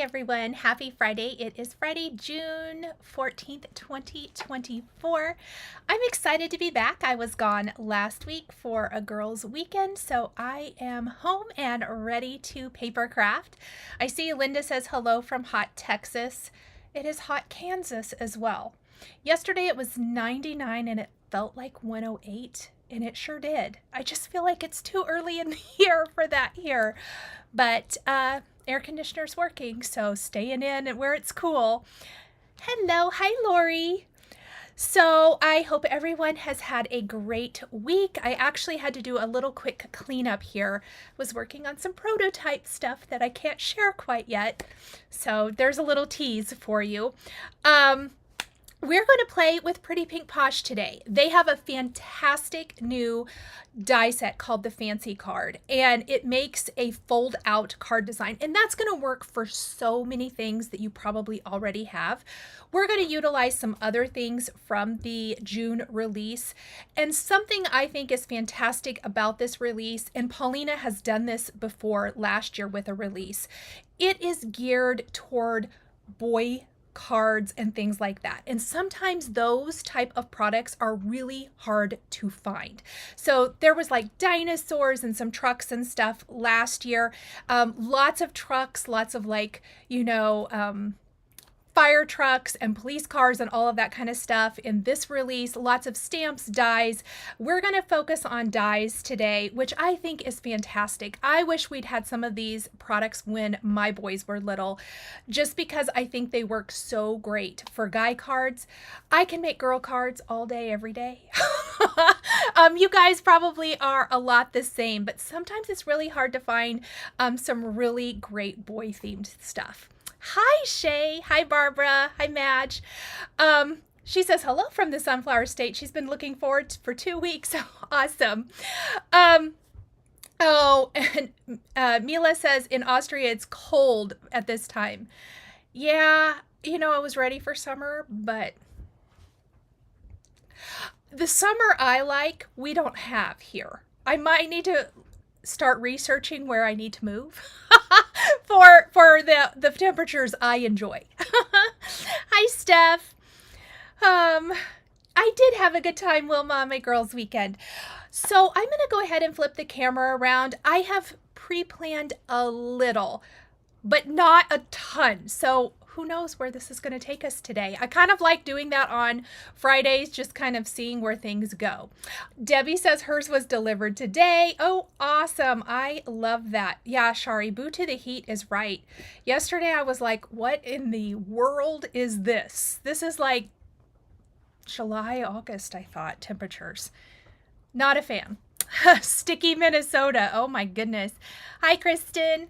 everyone. Happy Friday. It is Friday, June 14th, 2024. I'm excited to be back. I was gone last week for a girls' weekend, so I am home and ready to paper craft. I see Linda says hello from hot Texas. It is hot Kansas as well. Yesterday it was 99 and it felt like 108. And it sure did. I just feel like it's too early in the year for that here. But air conditioner's working, so staying in where it's cool. Hello, hi Lori. So I hope everyone has had a great week. I actually had to do a little quick cleanup here. Was working on some prototype stuff that I can't share quite yet. So there's a little tease for you. We're going to play with Pretty Pink Posh today. They have a fantastic new die set called the Fancy Card, and it makes a fold out card design, and that's going to work for so many things that you probably already have. We're going to utilize some other things from the June release, and something I think is fantastic about this release, and Paulina has done this before last year with a release, it is geared toward boy cards and things like that. And sometimes those type of products are really hard to find. So there was like dinosaurs and some trucks and stuff last year. Lots of trucks, lots of like, fire trucks and police cars and all of that kind of stuff in this release. Lots of stamps, dies. We're going to focus on dies today, which I think is fantastic. I wish we'd had some of these products when my boys were little, just because I think they work so great for guy cards. I can make girl cards all day, every day. You guys probably are a lot the same, but sometimes it's really hard to find some really great boy themed stuff. Hi, Shay. Hi, Barbara. Hi, Madge. She says hello from the Sunflower State. She's been looking forward for 2 weeks. Awesome. And Mila says in Austria it's cold at this time. Yeah, I was ready for summer, but the summer I like, we don't have here. I might need to start researching where I need to move for the temperatures I enjoy. Hi, Steph. I did have a good time, Wilma, on my girls' weekend. So I'm going to go ahead and flip the camera around. I have pre-planned a little, but not a ton. So who knows where this is going to take us today. I kind of like doing that on Fridays, just kind of seeing where things go. Debbie says hers was delivered today. Oh, awesome. I love that. Yeah, Shari, boot to the heat is right. Yesterday I was like, what in the world is this? This is like July, August, I thought, temperatures. Not a fan. Sticky Minnesota. Oh my goodness. Hi, Kristen.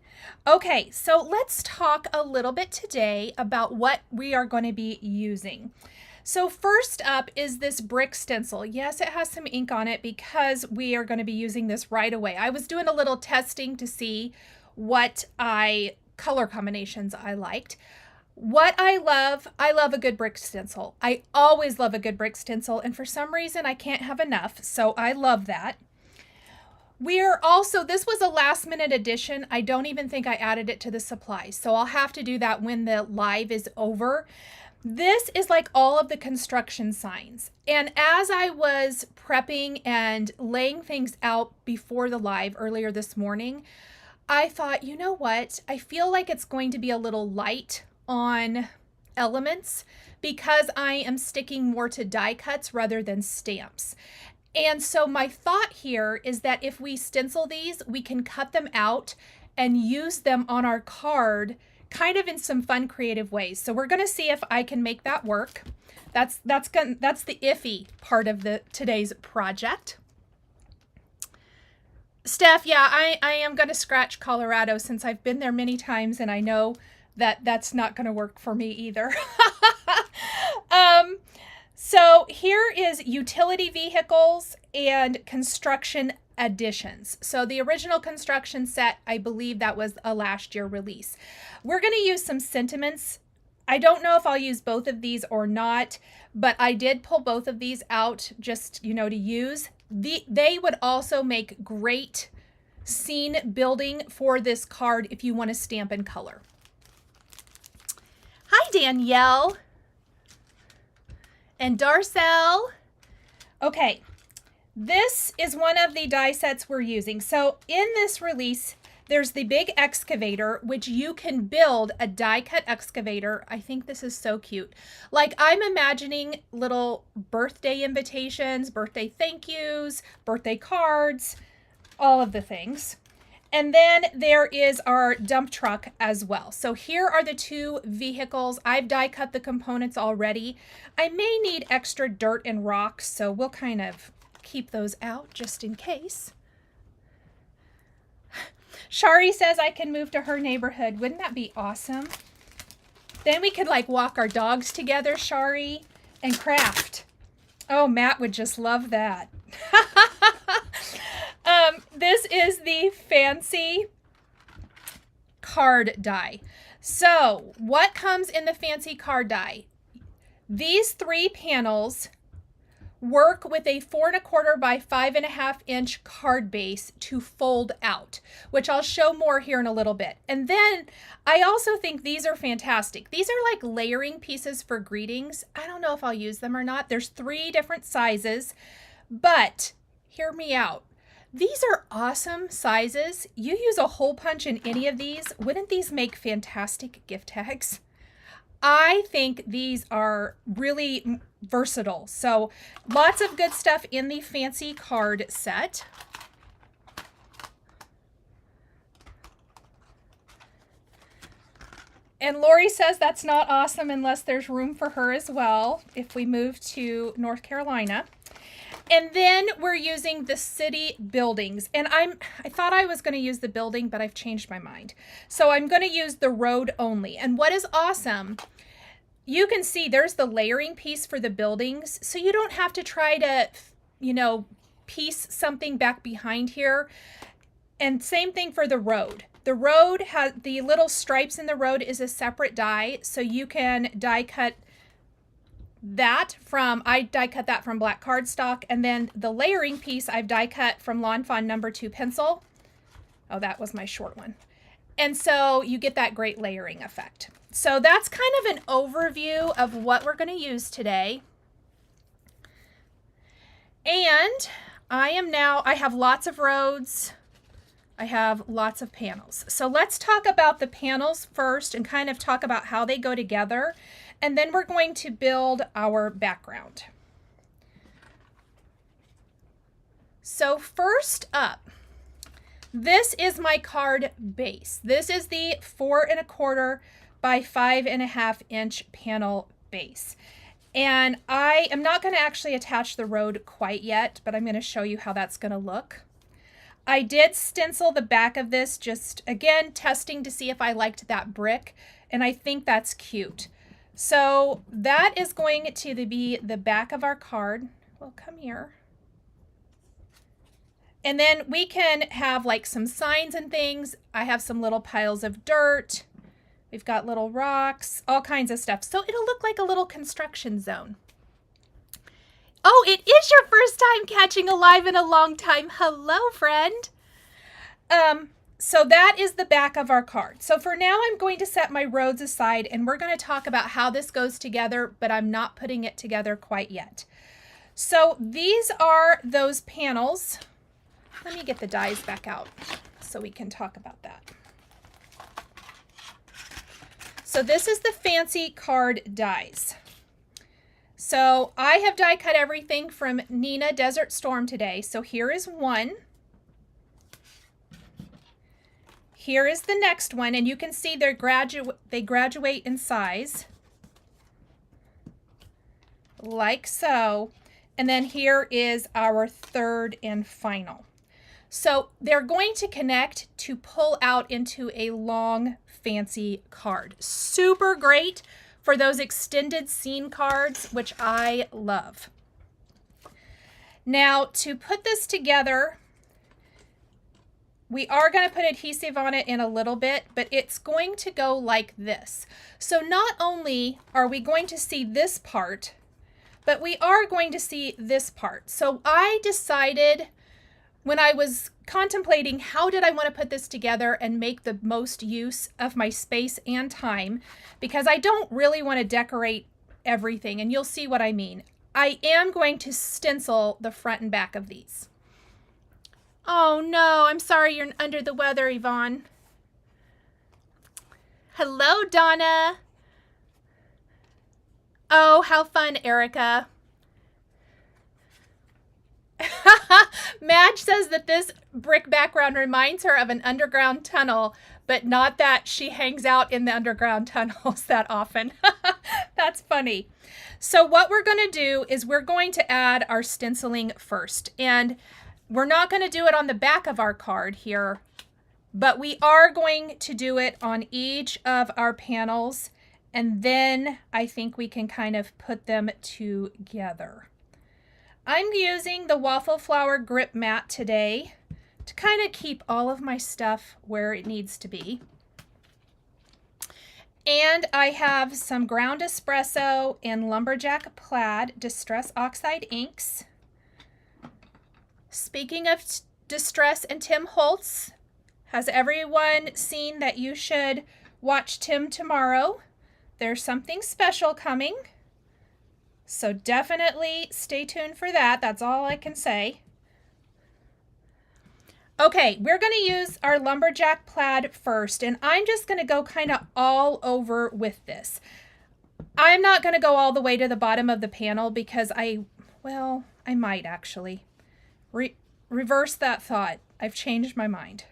Okay, so let's talk a little bit today about what we are going to be using. So first up is this brick stencil. Yes, it has some ink on it because we are going to be using this right away. I was doing a little testing to see what color combinations I liked. What I love a good brick stencil. I always love a good brick stencil, and for some reason I can't have enough, so I love that. This was a last minute addition. I don't even think I added it to the supplies, so I'll have to do that when the live is over. This is like all of the construction signs. And as I was prepping and laying things out before the live earlier this morning, I thought, you know what? I feel like it's going to be a little light on elements because I am sticking more to die cuts rather than stamps. And so my thought here is that if we stencil these, we can cut them out and use them on our card kind of in some fun creative ways. So we're going to see if I can make that work. That's the iffy part of today's project. Steph, yeah, I am going to scratch Colorado since I've been there many times and I know that that's not going to work for me either. So here is utility vehicles and construction additions. So the original construction set, I believe that was a last year release. We're going to use some sentiments. I don't know if I'll use both of these or not, but I did pull both of these out just, to use. They would also make great scene building for this card if you want to stamp in color. Hi, Danielle. And Darcel. Okay, this is one of the die sets we're using. So in this release, there's the big excavator, which you can build a die cut excavator. I think this is so cute. Like, I'm imagining little birthday invitations, birthday thank yous, birthday cards, all of the things. And then there is our dump truck as well. So here are the two vehicles. I've die cut the components already. I may need extra dirt and rocks, so we'll kind of keep those out just in case. Shari says I can move to her neighborhood. Wouldn't that be awesome? Then we could like walk our dogs together, Shari, and craft. Oh, Matt would just love that. This is the fancy card die. So what comes in the fancy card die? These three panels work with a 4 1/4 by 5.5 inch card base to fold out, which I'll show more here in a little bit. And then I also think these are fantastic. These are like layering pieces for greetings. I don't know if I'll use them or not. There's 3 different sizes, but hear me out. These are awesome sizes. You use a hole punch in any of these. Wouldn't these make fantastic gift tags? I think these are really versatile. So lots of good stuff in the fancy card set. And Lori says that's not awesome unless there's room for her as well if we move to North Carolina. And then we're using the city buildings. And I thought I was going to use the building, but I've changed my mind. So I'm going to use the road only. And what is awesome, you can see there's the layering piece for the buildings. So you don't have to try to, you know, piece something back behind here. And same thing for the road. The road has the little stripes in the road is a separate die. So you can die cut that from, I die cut that from black cardstock, and then the layering piece I've die cut from Lawn Fawn number 2 pencil. Oh, that was my short one. And so you get that great layering effect. So that's kind of an overview of what we're going to use today. And I have lots of roads. I have lots of panels. So let's talk about the panels first and kind of talk about how they go together. And then we're going to build our background. So first up, this is my card base. This is the 4 1/4 by 5.5 inch panel base. And I am not going to actually attach the road quite yet, but I'm going to show you how that's going to look. I did stencil the back of this, just again, testing to see if I liked that brick, and I think that's cute. So that is going to be the back of our card. Well, come here. And then we can have like some signs and things. I have some little piles of dirt. We've got little rocks, all kinds of stuff. So it'll look like a little construction zone. Oh, it is your first time catching a live in a long time. Hello, friend. So that is the back of our card. So for now, I'm going to set my roads aside and we're going to talk about how this goes together, but I'm not putting it together quite yet. So these are those panels. Let me get the dies back out so we can talk about that. So this is the fancy card dies. So I have die cut everything from Nina Desert Storm today. So here is one. Here is the next one, and you can see they graduate in size, like so. And then here is our third and final. So they're going to connect to pull out into a long, fancy card. Super great for those extended scene cards, which I love. Now, to put this together, we are going to put adhesive on it in a little bit, but it's going to go like this. So not only are we going to see this part, but we are going to see this part. So I decided when I was contemplating how did I want to put this together and make the most use of my space and time, because I don't really want to decorate everything, and you'll see what I mean. I am going to stencil the front and back of these. Oh no, I'm sorry you're under the weather, Yvonne. Hello, Donna. Oh, how fun, Erica. Madge says that this brick background reminds her of an underground tunnel, but not that she hangs out in the underground tunnels that often. That's funny. So what we're going to do is we're going to add our stenciling first. And we're not going to do it on the back of our card here, but we are going to do it on each of our panels. And then I think we can kind of put them together. I'm using the Waffle Flower Grip Mat today to kind of keep all of my stuff where it needs to be. And I have some Ground Espresso and Lumberjack Plaid Distress Oxide inks. Speaking of Distress and Tim Holtz, has everyone seen that you should watch Tim tomorrow? There's something special coming. So definitely stay tuned for that. That's all I can say. Okay, we're going to use our Lumberjack Plaid first, and I'm just going to go kind of all over with this. I'm not going to go all the way to the bottom of the panel because I might actually. Reverse that thought. I've changed my mind.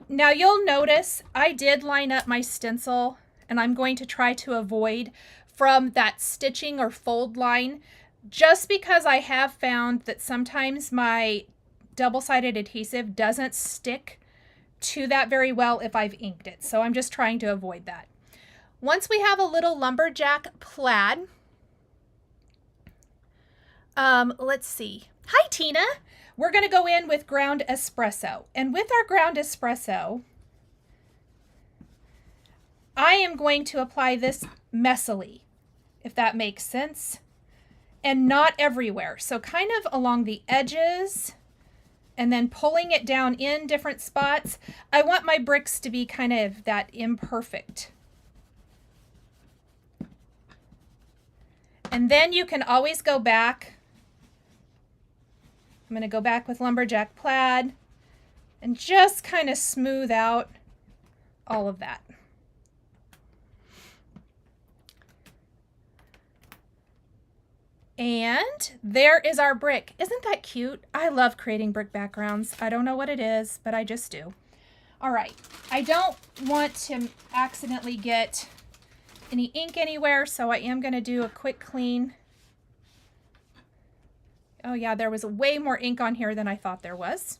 Now you'll notice I did line up my stencil, and I'm going to try to avoid from that stitching or fold line, just because I have found that sometimes my double-sided adhesive doesn't stick to that very well if I've inked it. So I'm just trying to avoid that. Once we have a little Lumberjack Plaid, let's see. Hi, Tina. We're going to go in with Ground Espresso. And with our Ground Espresso, I am going to apply this messily, if that makes sense, and not everywhere. So kind of along the edges and then pulling it down in different spots. I want my bricks to be kind of that imperfect. And then you can always go back. I'm going to go back with Lumberjack Plaid and just kind of smooth out all of that. And there is our brick. Isn't that cute? I love creating brick backgrounds. I don't know what it is, but I just do. All right. I don't want to accidentally get any ink anywhere, so I am going to do a quick clean. Oh yeah, there was way more ink on here than I thought there was.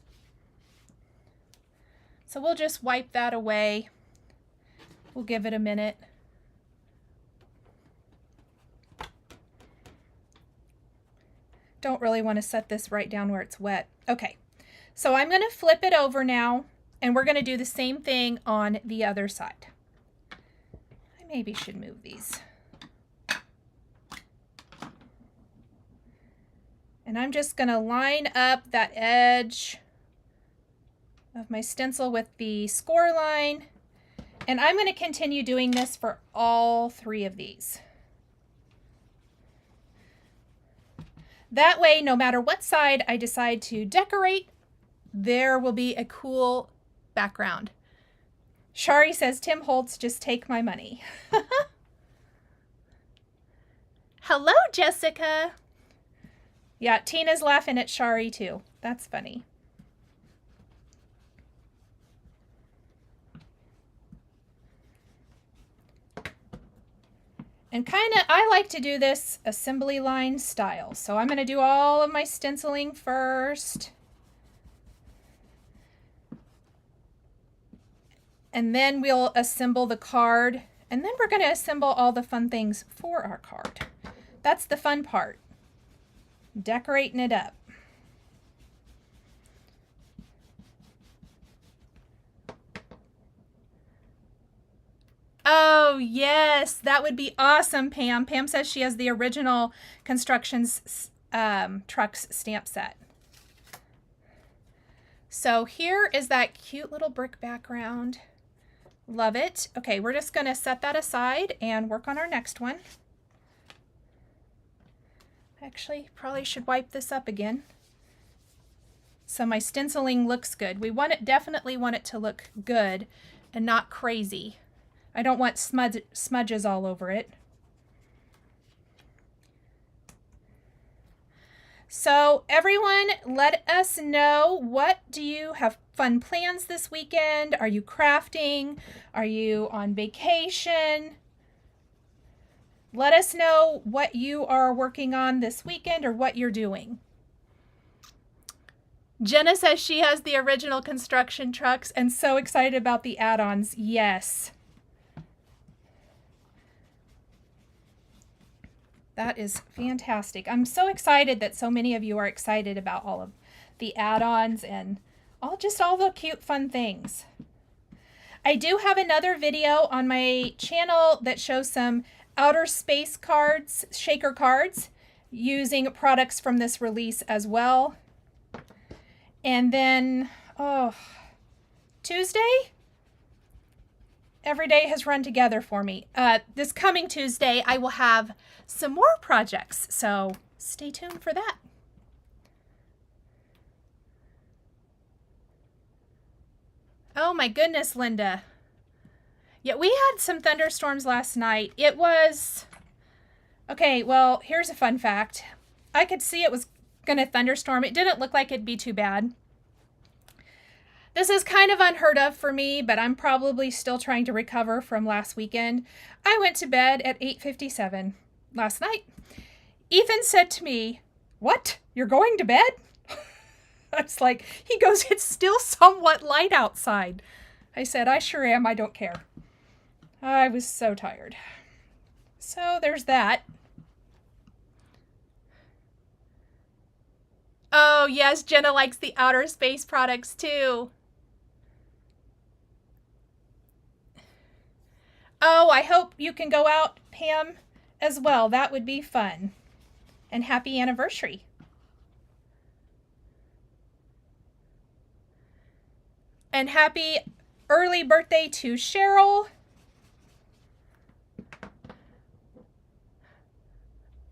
So we'll just wipe that away. We'll give it a minute. Don't really want to set this right down where it's wet. Okay, so I'm going to flip it over now, and we're going to do the same thing on the other side. I maybe should move these. And I'm just going to line up that edge of my stencil with the score line, and I'm going to continue doing this for all three of these. That way, no matter what side I decide to decorate, there will be a cool background. Shari says, Tim Holtz, just take my money. Hello, Jessica. Yeah, Tina's laughing at Shari too. That's funny. And kind of, I like to do this assembly line style. So I'm going to do all of my stenciling first. And then we'll assemble the card. And then we're going to assemble all the fun things for our card. That's the fun part. Decorating it up. Oh, yes, that would be awesome, Pam. Pam says she has the original Constructions Trucks stamp set. So here is that cute little brick background. Love it. Okay, we're just going to set that aside and work on our next one. Actually, probably should wipe this up again. So my stenciling looks good. We want it, definitely want it to look good and not crazy. I don't want smudges all over it. So everyone, let us know, what do you have fun plans this weekend? Are you crafting? Are you on vacation? Let us know what you are working on this weekend or what you're doing. Jenna says she has the original construction trucks and so excited about the add-ons. Yes. That is fantastic. I'm so excited that so many of you are excited about all of the add-ons and all the cute fun things. I do have another video on my channel that shows some outer space cards, shaker cards, using products from this release as well. And then, Tuesday? Every day has run together for me. This coming Tuesday, I will have some more projects, so stay tuned for that. Oh my goodness, Linda. Yeah, we had some thunderstorms last night. It was, okay, well, here's a fun fact. I could see it was going to thunderstorm. It didn't look like it'd be too bad. This is kind of unheard of for me, but I'm probably still trying to recover from last weekend. I went to bed at 8:57 last night. Ethan said to me, "What? You're going to bed?" I was like, he goes, "It's still somewhat light outside." I said, "I sure am. I don't care." I was so tired. So there's that. Oh, yes, Jenna likes the outer space products too. Oh, I hope you can go out, Pam, as well. That would be fun. And happy anniversary. And happy early birthday to Cheryl.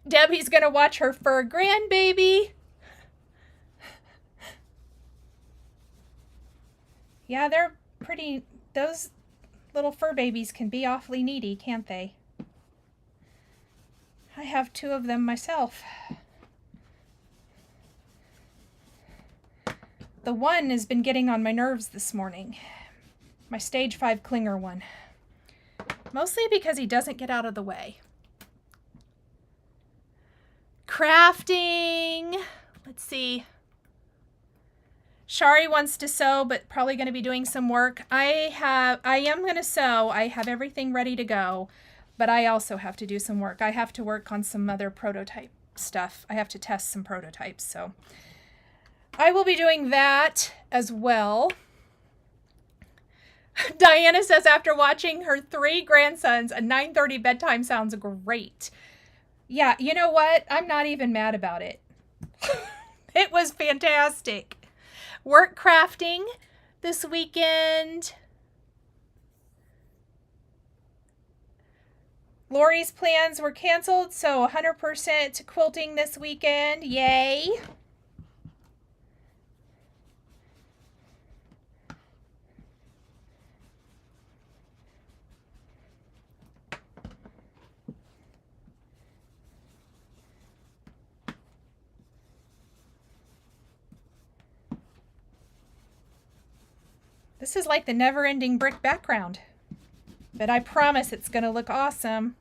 Debbie's going to watch her fur grandbaby. Yeah, they're pretty, those little fur babies can be awfully needy, can't they? I have 2 of them myself. The one has been getting on my nerves this morning. My stage 5 clinger one. Mostly because he doesn't get out of the way. Crafting. Let's see. Shari wants to sew, but probably going to be doing some work. I am going to sew. I have everything ready to go, but I also have to do some work. I have to work on some other prototype stuff. I have to test some prototypes, so I will be doing that as well. Diana says after watching her 3 grandsons, a 9:30 bedtime sounds great. Yeah, you know what? I'm not even mad about it. It was fantastic. Work crafting this weekend. Lori's plans were canceled, so 100% quilting this weekend. Yay! This is like the never-ending brick background, but I promise it's going to look awesome.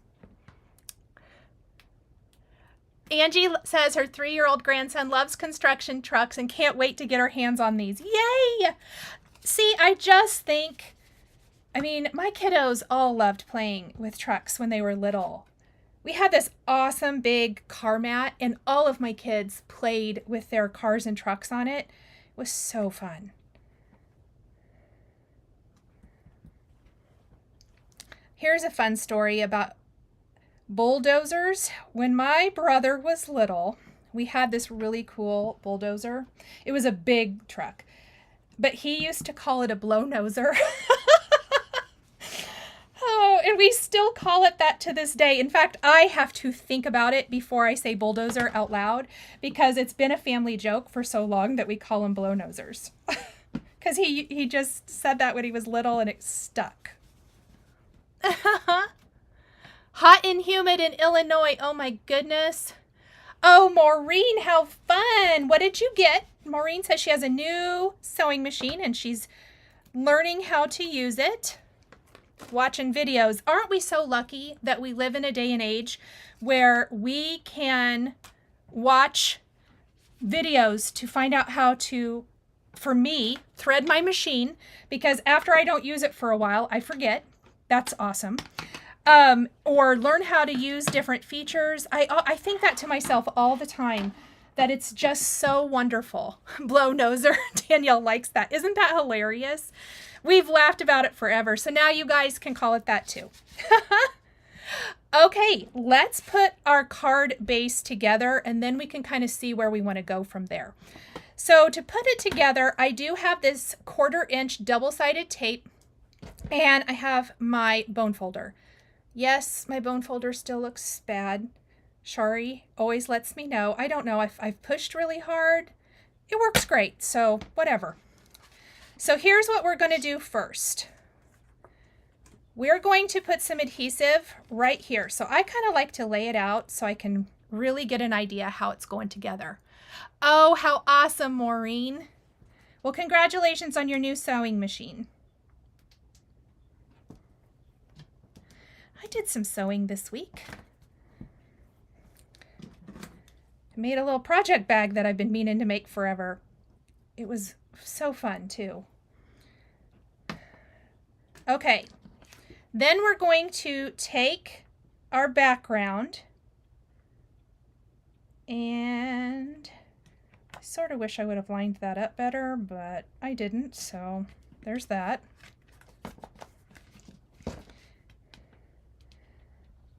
Angie says her 3-year-old grandson loves construction trucks and can't wait to get her hands on these. Yay! See, I just think, I mean, my kiddos all loved playing with trucks when they were little. We had this awesome big car mat, and all of my kids played with their cars and trucks on it. It was so fun. Here's a fun story about bulldozers. When my brother was little, we had this really cool bulldozer. It was a big truck. but he used to call it a blow noser. Oh, and we still call it that to this day. In fact, I have to think about it before I say bulldozer out loud because it's been a family joke for so long that we call them blow nosers. Because he just said that when he was little and it stuck. Hot and humid in Illinois. Oh my goodness. Oh, Maureen, how fun. What did you get? Maureen says she has a new sewing machine and she's learning how to use it. Watching videos. Aren't we so lucky that we live in a day and age where we can watch videos to find out how to, for me, thread my machine, because after I don't use it for a while, I forget. That's awesome. Or learn how to use different features. I think that to myself all the time, that it's just so wonderful. Blow noser. Danielle likes that. Isn't that hilarious? We've laughed about it forever, so now you guys can call it that too. Okay, let's put our card base together and then we can kind of see where we want to go from there. So to put it together, I do have this 1/4 inch double-sided tape and I have my bone folder. Yes, my bone folder still looks bad. Shari always lets me know. I don't know if I've pushed really hard. It works great, so whatever. So here's what we're going to do first. We're going to put some adhesive right here. So I kind of like to lay it out so I can really get an idea how it's going together. Oh, how awesome, Maureen. Well, congratulations on your new sewing machine. I did some sewing this week. I made a little project bag that I've been meaning to make forever. It was so fun too. Okay, then we're going to take our background and I sort of wish I would have lined that up better, but I didn't, so there's that.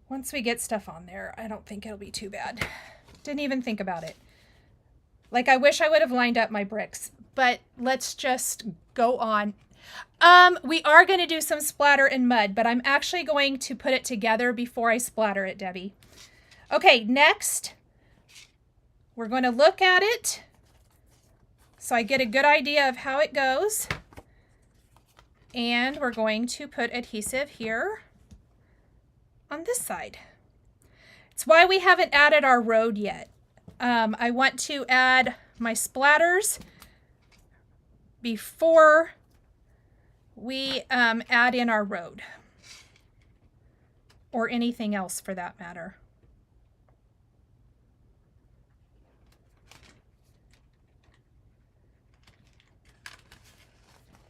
Once we get stuff on there, I don't think it'll be too bad. Didn't even think about it. Like, I wish I would have lined up my bricks, but let's just go on. We are going to do some splatter in mud, but I'm actually going to put it together before I splatter it, Debbie. Okay, next, we're going to look at it so I get a good idea of how it goes. And we're going to put adhesive here on this side. It's why we haven't added our road yet. I want to add my splatters before we add in our road, or anything else for that matter.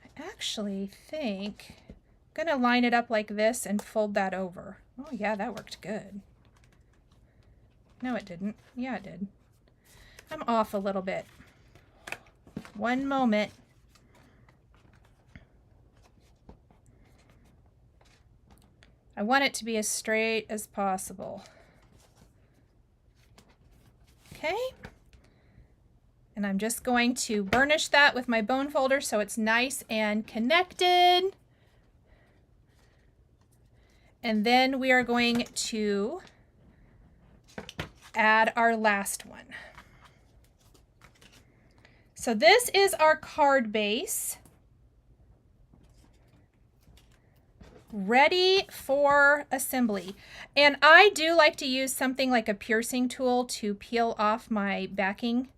I actually think I'm gonna line it up like this and fold that over. Oh yeah, that worked good. No, it didn't. Yeah, it did. I'm off a little bit. One moment. I want it to be as straight as possible. Okay. And I'm just going to burnish that with my bone folder so it's nice and connected. And then we are going to add our last one. So this is our card base, ready for assembly. And I do like to use something like a piercing tool to peel off my backing,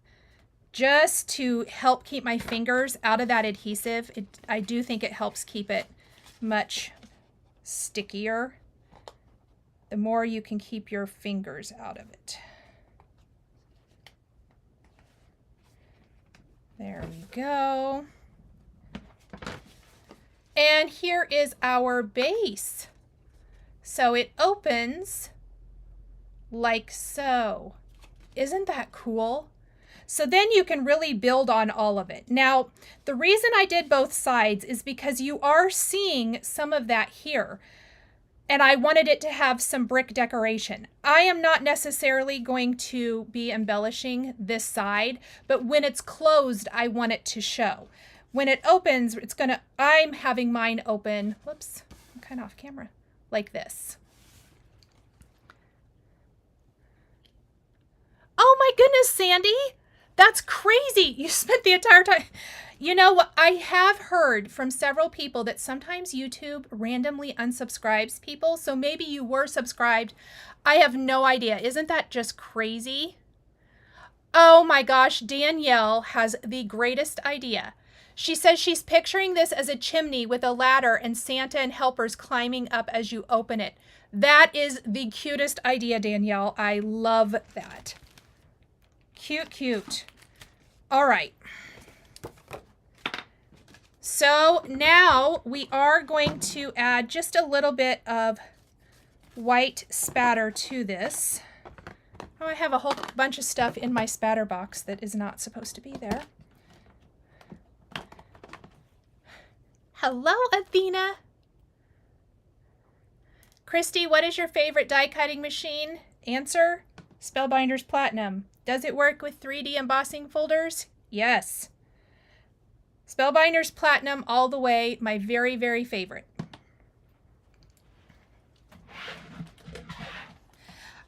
just to help keep my fingers out of that adhesive. I do think it helps keep it much stickier. The more you can keep your fingers out of it. There we go. And here is our base. So it opens like so. Isn't that cool? So then you can really build on all of it. Now, the reason I did both sides is because you are seeing some of that here. And I wanted it to have some brick decoration. I am not necessarily going to be embellishing this side, but when it's closed, I want it to show. when it opens, it's gonna, I'm having mine open, whoops, I'm kind of off camera, like this. Oh my goodness, Sandy, that's crazy. You spent the entire time. You know what? I have heard from several people that sometimes YouTube randomly unsubscribes people. So maybe you were subscribed. I have no idea. Isn't that just crazy? Oh my gosh, Danielle has the greatest idea. She says she's picturing this as a chimney with a ladder and Santa and helpers climbing up as you open it. That is the cutest idea, Danielle. I love that. Cute, cute. All right. So now we are going to add just a little bit of white spatter to this. Oh, I have a whole bunch of stuff in my spatter box that is not supposed to be there. Hello, Athena. Christy, what is your favorite die cutting machine? Answer, Spellbinders Platinum. Does it work with 3D embossing folders? Yes. Spellbinders Platinum all the way, my very, very favorite.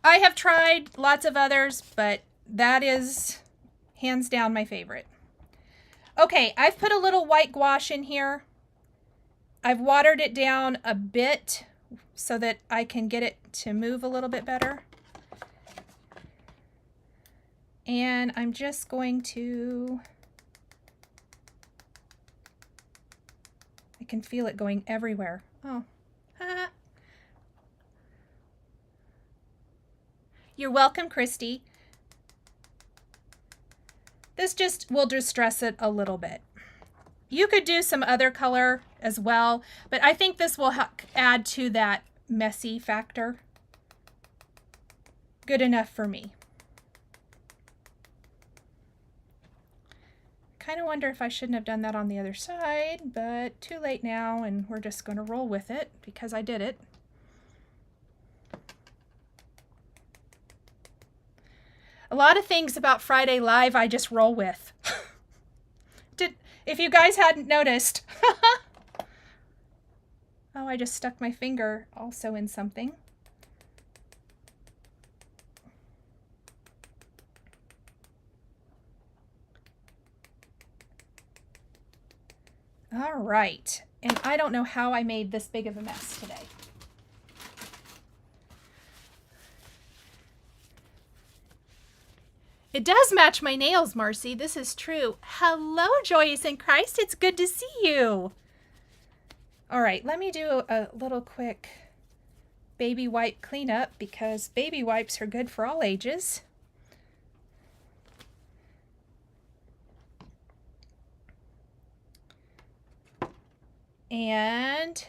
I have tried lots of others, but that is hands down my favorite. Okay, I've put a little white gouache in here. I've watered it down a bit so that I can get it to move a little bit better. And I'm just going to, I can feel it going everywhere. Oh, You're welcome, Christy. This just will distress it a little bit. You could do some other color as well, but I think this will add to that messy factor. Good enough for me. Kind of wonder if I shouldn't have done that on the other side, but too late now, and we're just going to roll with it because I did it. A lot of things about Friday Live I just roll with. If you guys hadn't noticed. Oh, I just stuck my finger also in something. All right, and I don't know how I made this big of a mess today. It does match my nails, Marcy. This is true. Hello, Joyous in Christ. It's good to see you. All right, let me do a little quick baby wipe cleanup because baby wipes are good for all ages. And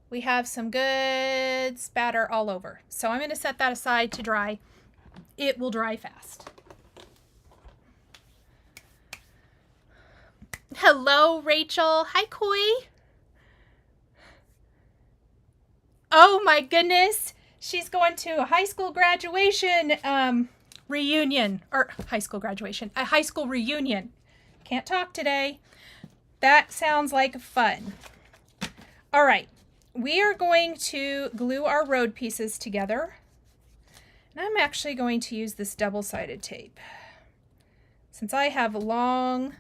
we have some good spatter all over. So I'm going to set that aside to dry. It will dry fast. Hello, Rachel. Hi, Koi. Oh my goodness. She's going to a high school graduation reunion, or high school graduation, a high school reunion. Can't talk today. That sounds like fun. All right, we are going to glue our road pieces together. And I'm actually going to use this double-sided tape. Since I have long...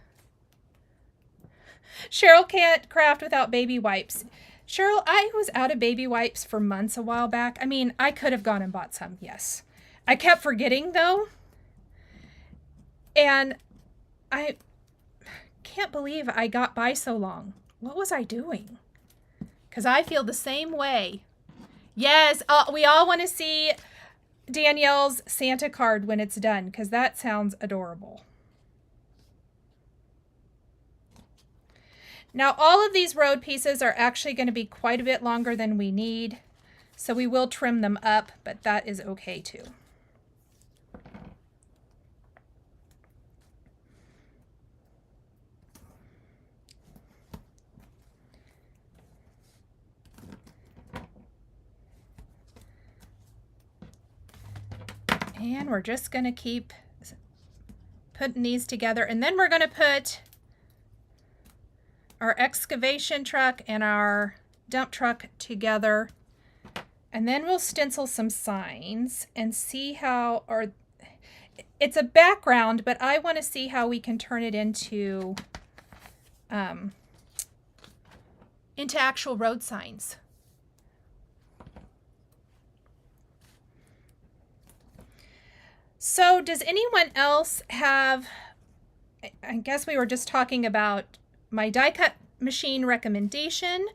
Cheryl can't craft without baby wipes. Cheryl, I was out of baby wipes for months a while back. I mean, I could have gone and bought some, yes. I kept forgetting, though. And I can't believe I got by so long. What was I doing? Because I feel the same way. Yes, we all want to see Danielle's Santa card when it's done, because that sounds adorable. Now, all of these road pieces are actually going to be quite a bit longer than we need, so we will trim them up, but that is okay too. And we're just going to keep putting these together, and then we're going to put our excavation truck and our dump truck together. And then we'll stencil some signs and see how, or it's a background, but I want to see how we can turn it into actual road signs. So does anyone else have, I guess we were just talking about my die cut machine recommendation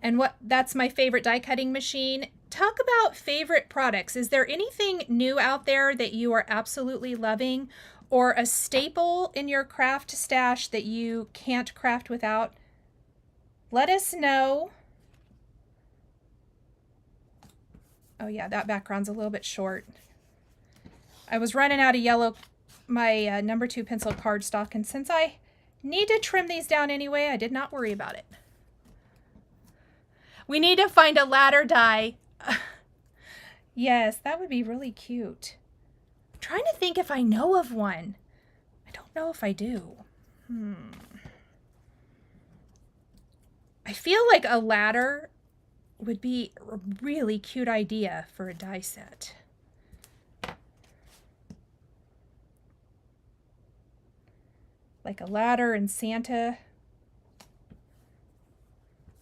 and that's my favorite die cutting machine. Talk about favorite products. Is there anything new out there that you are absolutely loving, or a staple in your craft stash that you can't craft without? Let us know. Oh yeah, that background's a little bit short. I was running out of my number 2 pencil cardstock, and since I need to trim these down anyway, I did not worry about it. We need to find a ladder die. Yes, that would be really cute. I'm trying to think if I know of one. I don't know if I do. I feel like a ladder would be a really cute idea for a die set. Like a ladder and Santa.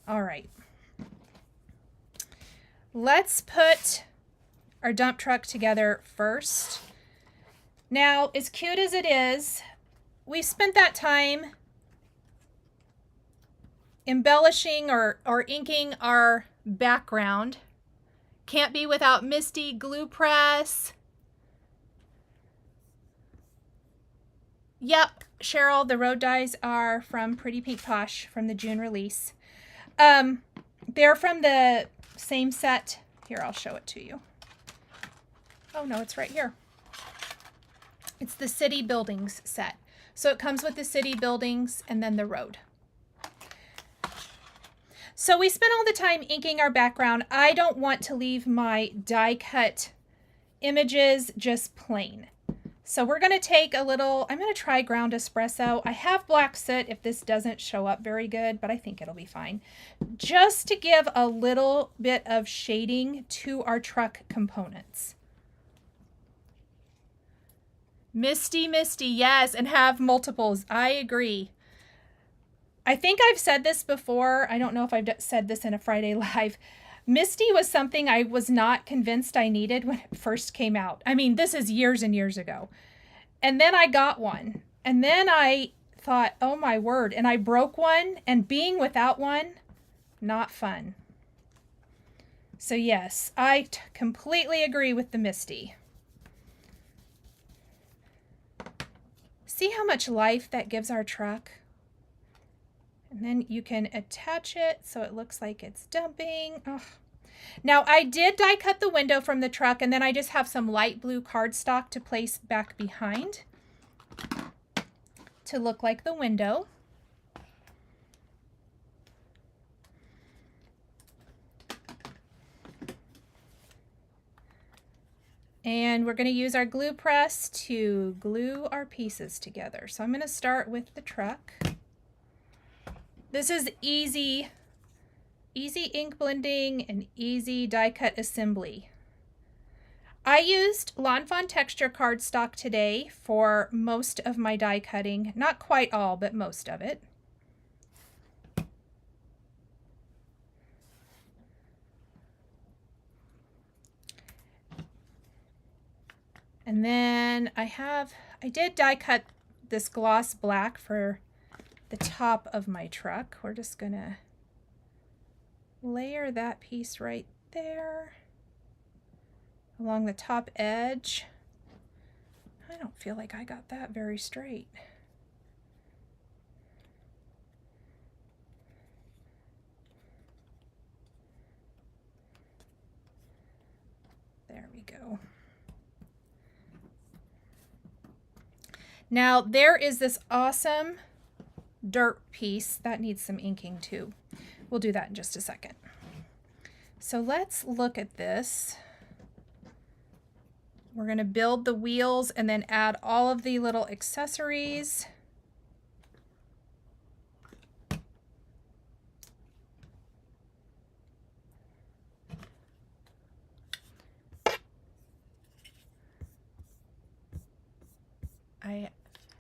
All right. Let's put our dump truck together first. Now, as cute as it is, we spent that time embellishing or inking our background. Can't be without Misty glue press. Yep, Cheryl, the road dies are from Pretty Pink Posh from the June release. They're from the same set. Here, I'll show it to you. Oh no, it's right here. It's the City Buildings set. So it comes with the city buildings and then the road. So we spent all the time inking our background. I don't want to leave my die cut images just plain. So we're going to take a little, I'm going to try ground espresso. I have black soot if this doesn't show up very good, but I think it'll be fine. Just to give a little bit of shading to our truck components. Misty, Misty, yes, and have multiples. I agree. I think I've said this before. I don't know if I've said this in a Friday Live. Misty was something I was not convinced I needed when it first came out. I mean, this is years and years ago. And then I got one. And then I thought, oh my word. And I broke one. And being without one, not fun. So yes, I completely agree with the Misty. See how much life that gives our truck? And then you can attach it so it looks like it's dumping. Oh. Now I did die cut the window from the truck, and then I just have some light blue cardstock to place back behind to look like the window. And we're going to use our glue press to glue our pieces together. So I'm going to start with the truck. This is easy ink blending and easy die cut assembly. I used Lawn Fawn texture cardstock today for most of my die cutting. Not quite all, but most of it. And then I did die cut this gloss black for the top of my truck. We're just gonna layer that piece right there along the top edge. I don't feel like I got that very straight. There we go. Now there is this awesome dirt piece that needs some inking too. We'll do that in just a second. So let's look at this. We're going to build the wheels and then add all of the little accessories.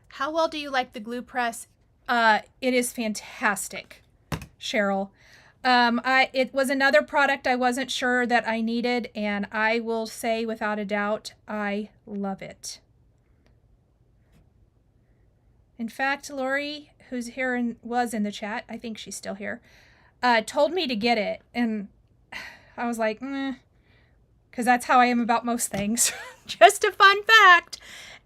How well do you like the glue press? It is fantastic, Cheryl. It was another product I wasn't sure that I needed, and I will say without a doubt, I love it. In fact, Lori, who's here and was in the chat, I think she's still here, told me to get it, and I was like, because that's how I am about most things. Just a fun fact.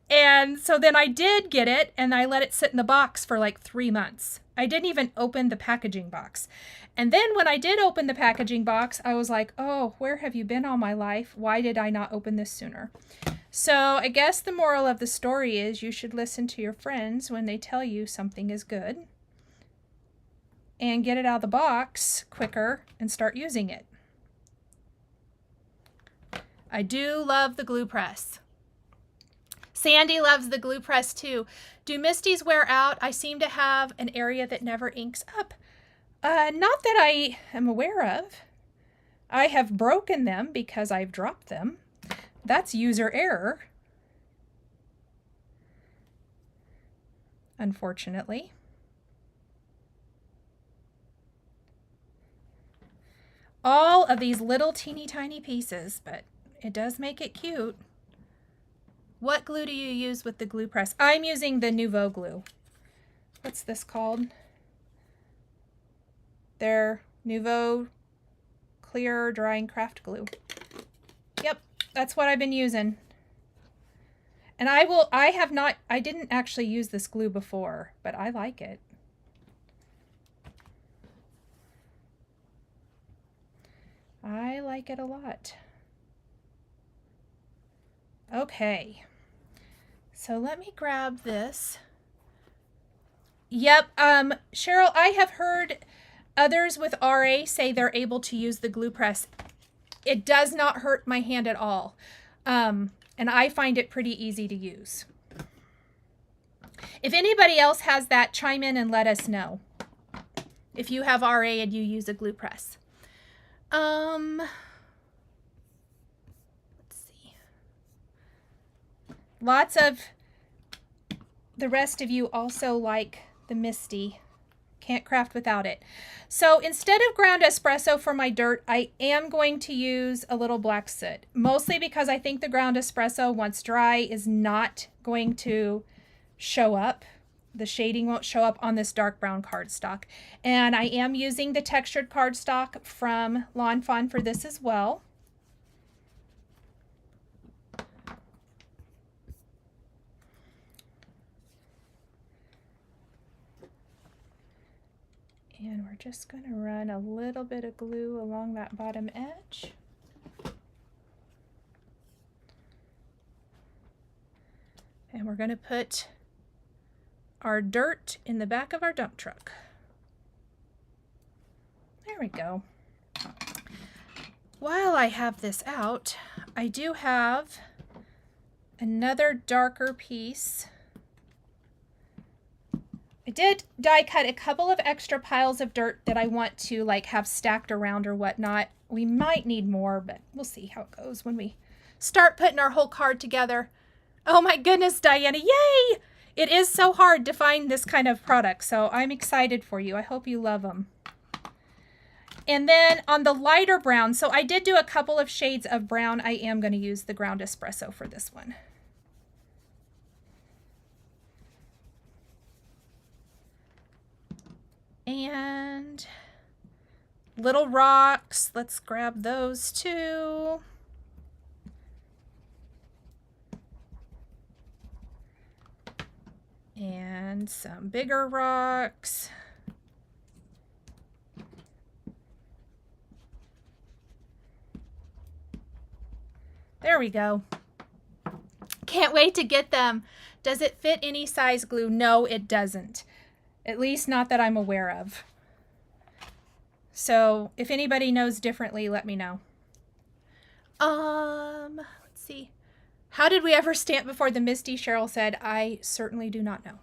And so then I did get it, and I let it sit in the box for like 3 months. I didn't even open the packaging box. And then when I did open the packaging box, I was like, oh, where have you been all my life? Why did I not open this sooner? So I guess the moral of the story is you should listen to your friends when they tell you something is good and get it out of the box quicker and start using it. I do love the glue press. Sandy loves the glue press too. Do Misties wear out? I seem to have an area that never inks up. Not that I am aware of. I have broken them because I've dropped them. That's user error, unfortunately. All of these little teeny tiny pieces, but it does make it cute. What glue do you use with the glue press? I'm using the Nouveau glue. What's this called? Their Nouveau Clear Drying Craft Glue. Yep, that's what I've been using. And I didn't actually use this glue before, but I like it. I like it a lot. Okay, so let me grab this. Yep, Cheryl, I have heard others with RA say they're able to use the glue press. It does not hurt my hand at all, and I find it pretty easy to use. If anybody else has that, chime in and let us know if you have RA and you use a glue press. Lots of the rest of you also like the Misty. Can't craft without it. So instead of ground espresso for my dirt, I am going to use a little black soot. Mostly because I think the ground espresso, once dry, is not going to show up. The shading won't show up on this dark brown cardstock. And I am using the textured cardstock from Lawn Fawn for this as well. And we're just going to run a little bit of glue along that bottom edge. And we're going to put our dirt in the back of our dump truck. There we go. While I have this out, I do have another darker piece. I did die cut a couple of extra piles of dirt that I want to like have stacked around or whatnot. We might need more, but we'll see how it goes when we start putting our whole card together. Oh my goodness, Diana, yay! It is so hard to find this kind of product, so I'm excited for you. I hope you love them. And then on the lighter brown, so I did do a couple of shades of brown. I am going to use the ground espresso for this one. And little rocks, let's grab those too. And some bigger rocks. There we go. Can't wait to get them. Does it fit any size glue? No, it doesn't. At least not that I'm aware of. So if anybody knows differently, let me know. Let's see. How did we ever stamp before the Misty? Cheryl said, I certainly do not know.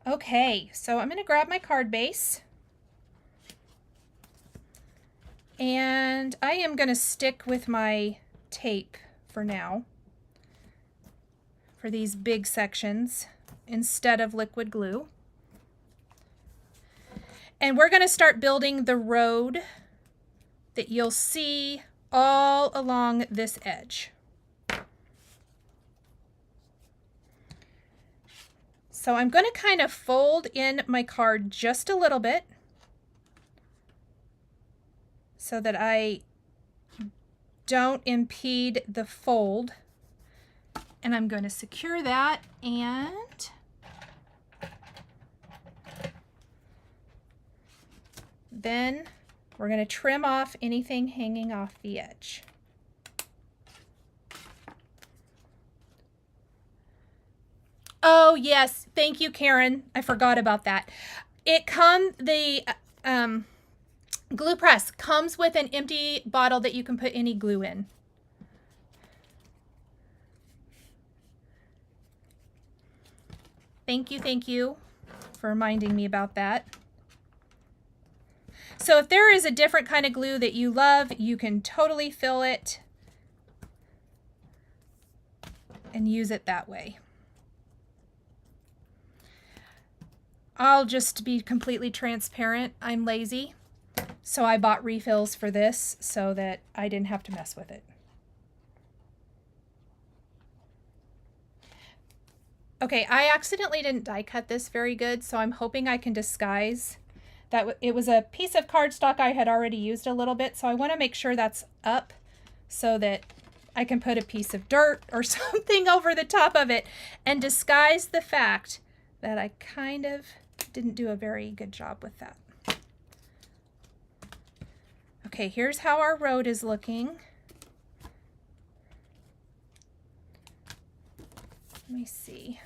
Okay, so I'm going to grab my card base. And I am going to stick with my tape for now. for these big sections instead of liquid glue. And we're going to start building the road that you'll see all along this edge. So I'm going to kind of fold in my card just a little bit so that I don't impede the fold. And I'm going to secure that, and then we're going to trim off anything hanging off the edge. Oh yes, thank you, Karen. I forgot about that. The glue press comes with an empty bottle that you can put any glue in. Thank you for reminding me about that. So if there is a different kind of glue that you love, you can totally fill it and use it that way. I'll just be completely transparent. I'm lazy, so I bought refills for this so that I didn't have to mess with it. Okay, I accidentally didn't die cut this very good, so I'm hoping I can disguise that it was a piece of cardstock I had already used a little bit, so I want to make sure that's up so that I can put a piece of dirt or something over the top of it and disguise the fact that I kind of didn't do a very good job with that. Okay, here's how our road is looking. Let me see.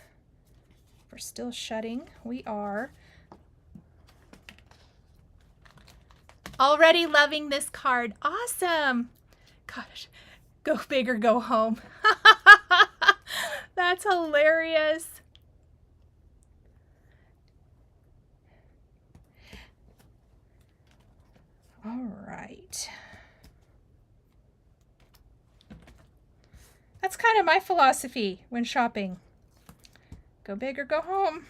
We're still shutting. We are. Already loving this card. Awesome. Gosh, go big or go home. That's hilarious. All right. That's kind of my philosophy when shopping. Go big or go home.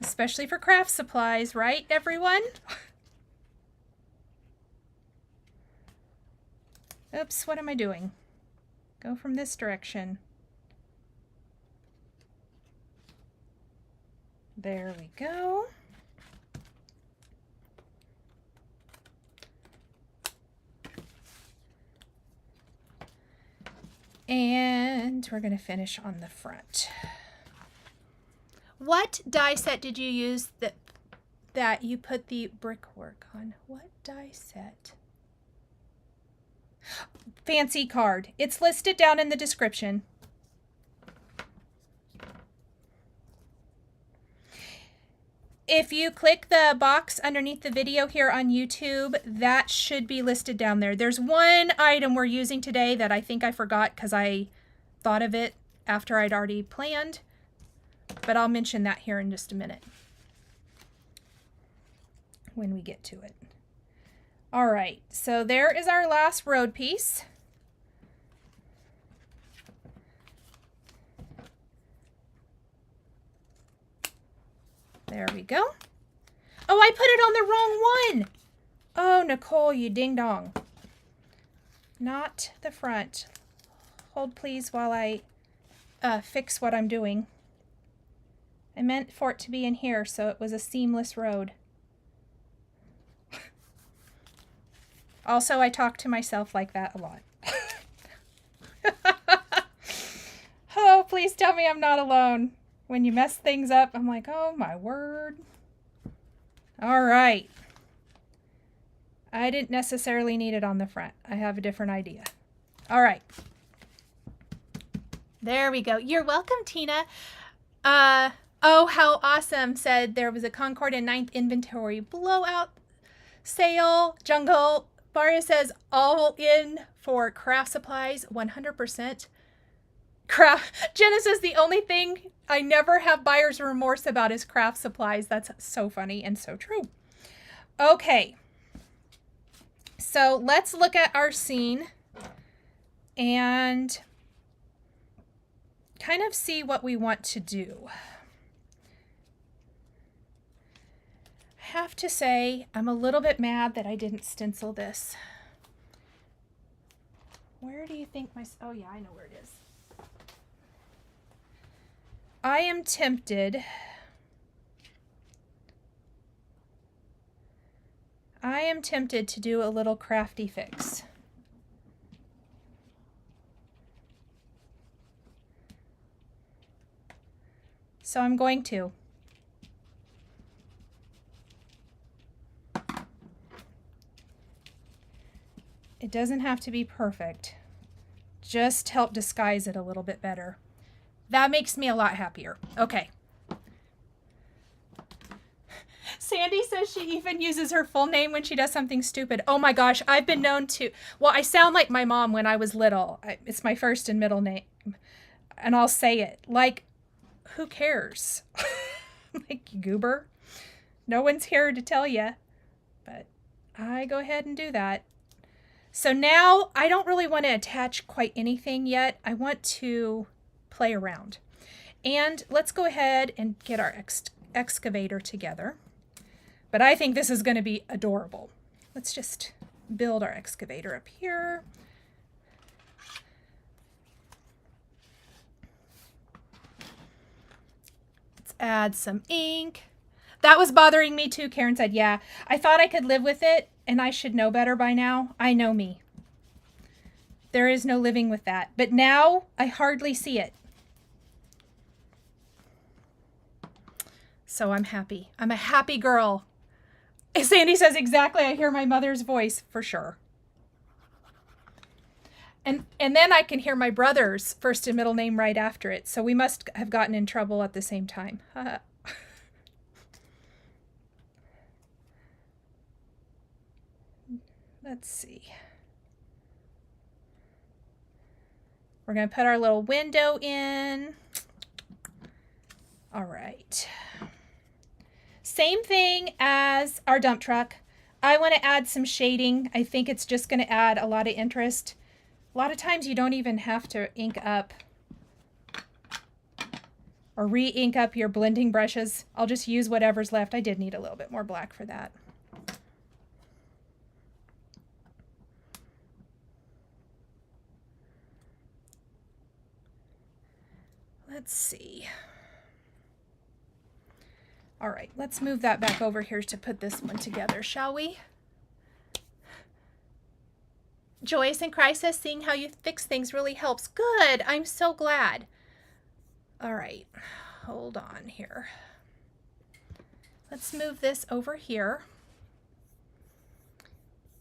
Especially for craft supplies, right, everyone? Oops, what am I doing? Go from this direction. There we go. And we're going to finish on the front. What die set did you use that you put the brickwork on? What die set? Fancy card. It's listed down in the description. If you click the box underneath the video here on YouTube, that should be listed down there. There's one item we're using today that I think I forgot because I thought of it after I'd already planned, but I'll mention that here in just a minute when we get to it. All right, so there is our last road piece. There we go. Oh, I put it on the wrong one. Oh, Nicole, you ding dong. Not the front. Hold please while I fix what I'm doing. I meant for it to be in here, so it was a seamless road. Also, I talk to myself like that a lot. Oh, please tell me I'm not alone. When you mess things up, I'm like, oh my word. All right. I didn't necessarily need it on the front. I have a different idea. All right. There we go. You're welcome, Tina. Oh, how awesome. Said there was a Concord and 9th inventory blowout sale. Jungle. Baria says all in for craft supplies, 100%. Jenna says the only thing I never have buyer's remorse about is craft supplies. That's so funny and so true. Okay. So let's look at our scene and kind of see what we want to do. I have to say, I'm a little bit mad that I didn't stencil this. Where do you think my, oh yeah, I know where it is. I am tempted. I am tempted to do a little crafty fix. So I'm going to. It doesn't have to be perfect. Just help disguise it a little bit better. That makes me a lot happier. Okay. Sandy says she even uses her full name when she does something stupid. Oh my gosh, I've been known to. Well, I sound like my mom when I was little. It's my first and middle name. And I'll say it. Like, who cares? Like, goober. No one's here to tell you. But I go ahead and do that. So now I don't really want to attach quite anything yet. I want to play around. And let's go ahead and get our excavator together. But I think this is going to be adorable. Let's just build our excavator up here. Let's add some ink. That was bothering me too, Karen said. Yeah, I thought I could live with it, and I should know better by now. I know me. There is no living with that. But now I hardly see it. So I'm happy. I'm a happy girl. Sandy says exactly. I hear my mother's voice for sure. And then I can hear my brother's first and middle name right after it. So we must have gotten in trouble at the same time. Let's see. We're going to put our little window in. All right. Same thing as our dump truck. I want to add some shading. I think it's just going to add a lot of interest. A lot of times you don't even have to ink up or re-ink up your blending brushes. I'll just use whatever's left. I did need a little bit more black for that. Let's see. All right, let's move that back over here to put this one together, shall we? Joyous in Crisis, seeing how you fix things really helps. Good, I'm so glad. All right, hold on here. Let's move this over here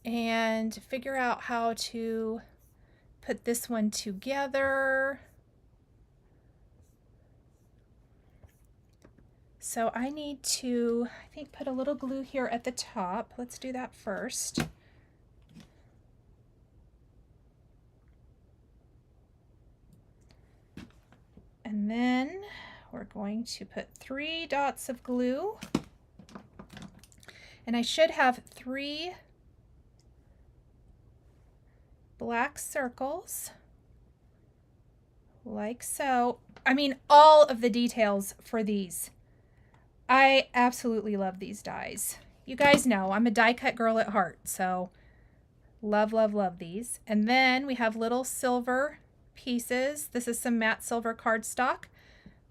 and figure out how to put this one together. So I need to, I think, put a little glue here at the top. Let's do that first. And then we're going to put 3 dots of glue. And I should have 3 black circles, like so. I mean, all of the details for these. I absolutely love these dies. You guys know I'm a die cut girl at heart, so love, love, love these. And then we have little silver pieces. This is some matte silver cardstock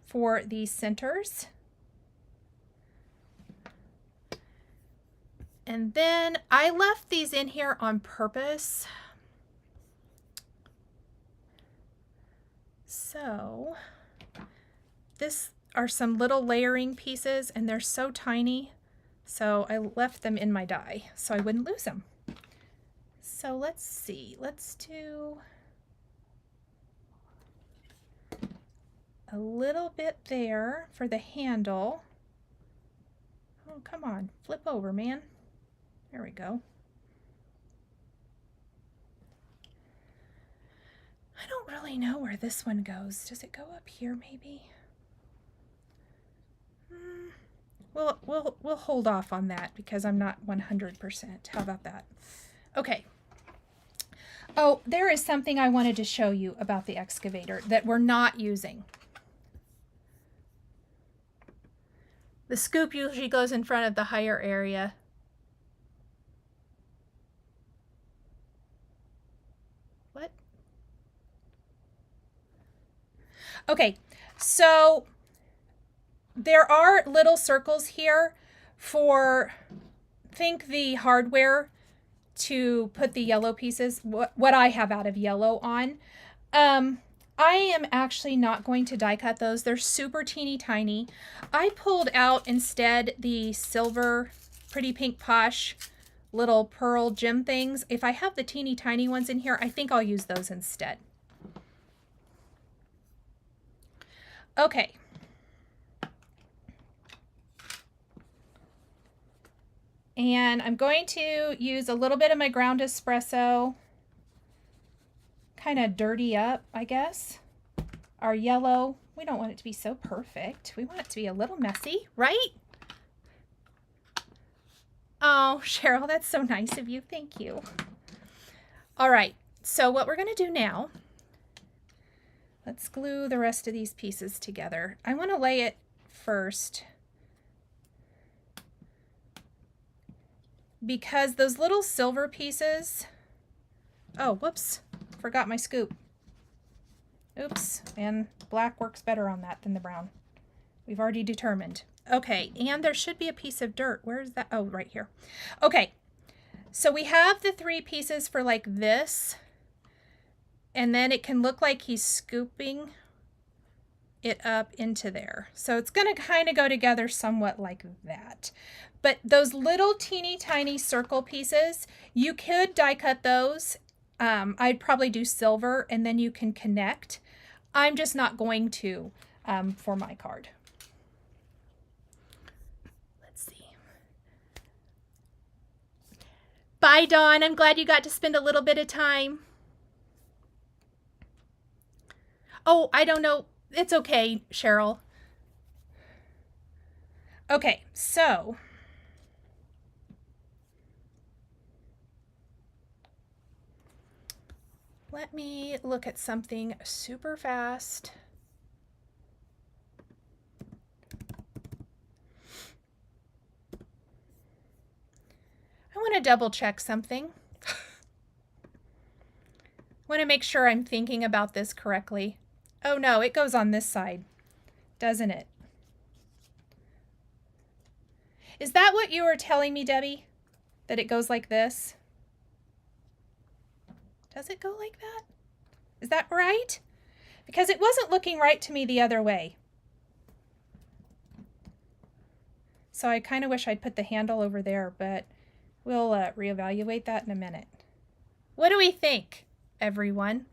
for the centers. And then I left these in here on purpose. So this are some little layering pieces, and they're so tiny, so I left them in my die so I wouldn't lose them. So let's see, let's do a little bit there for the handle. Oh, come on, flip over, man. There we go. I don't really know where this one goes. Does it go up here maybe? We'll hold off on that because I'm not 100%. How about that? Okay. Oh, there is something I wanted to show you about the excavator that we're not using. The scoop usually goes in front of the higher area. What? Okay, so there are little circles here for, think the hardware to put the yellow pieces, what I have out of yellow on. I am actually not going to die cut those. They're super teeny tiny. I pulled out instead the silver Pretty Pink Posh little pearl gem things. If I have the teeny tiny ones in here, I think I'll use those instead. Okay. And I'm going to use a little bit of my ground espresso, kind of dirty up, I guess, our yellow. We don't want it to be so perfect. We want it to be a little messy, right? Oh, Cheryl, that's so nice of you. Thank you. All right, so what we're going to do now, let's glue the rest of these pieces together. I want to lay it first because those little silver pieces, oh, whoops, forgot my scoop. Oops, and black works better on that than the brown. We've already determined. Okay, and there should be a piece of dirt. Where is that? Oh, right here. Okay, so we have the 3 pieces for like this, and then it can look like he's scooping it up into there. So it's going to kind of go together somewhat like that. But those little teeny tiny circle pieces, you could die cut those. I'd probably do silver and then you can connect. I'm just not going to for my card. Let's see. Bye, Dawn. I'm glad you got to spend a little bit of time. Oh, I don't know. It's okay, Cheryl. Okay, so let me look at something super fast. I want to double check something. I want to make sure I'm thinking about this correctly. Oh no, it goes on this side, doesn't it? Is that what you were telling me, Debbie? That it goes like this? Does it go like that? Is that right? Because it wasn't looking right to me the other way. So I kind of wish I'd put the handle over there, but we'll reevaluate that in a minute. What do we think, everyone?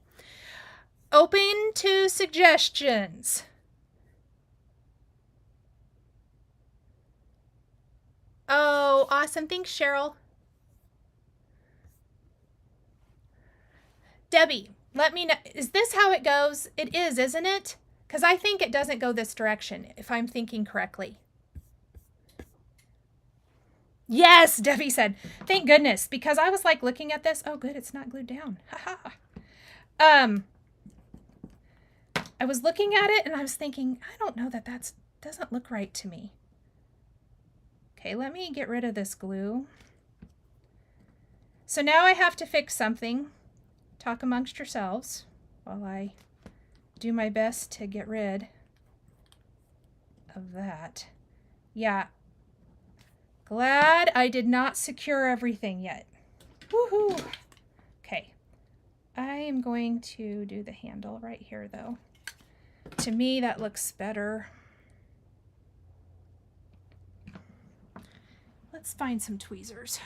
Open to suggestions. Oh, awesome. Thanks, Cheryl. Debbie, let me know. Is this how it goes? It is, isn't it? Because I think it doesn't go this direction, if I'm thinking correctly. Yes, Debbie said. Thank goodness, because I was like looking at this. Oh, good, it's not glued down. Haha. I was looking at it and I was thinking, I don't know, that doesn't look right to me. Okay, let me get rid of this glue. So now I have to fix something. Talk amongst yourselves while I do my best to get rid of that. Yeah. Glad I did not secure everything yet. Woohoo! Okay. I am going to do the handle right here though. To me, that looks better. Let's find some tweezers.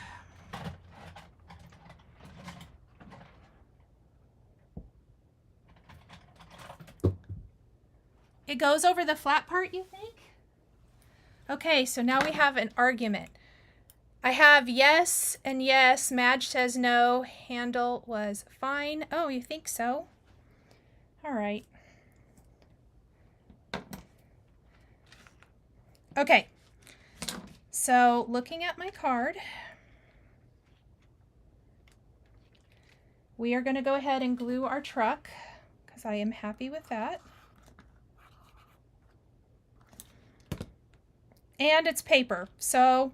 It goes over the flat part, you think? Okay, so now we have an argument. I have yes and yes. Madge says no. Handle was fine. Oh, you think so? All right. Okay. So looking at my card, we are going to go ahead and glue our truck because I am happy with that. and it's paper. So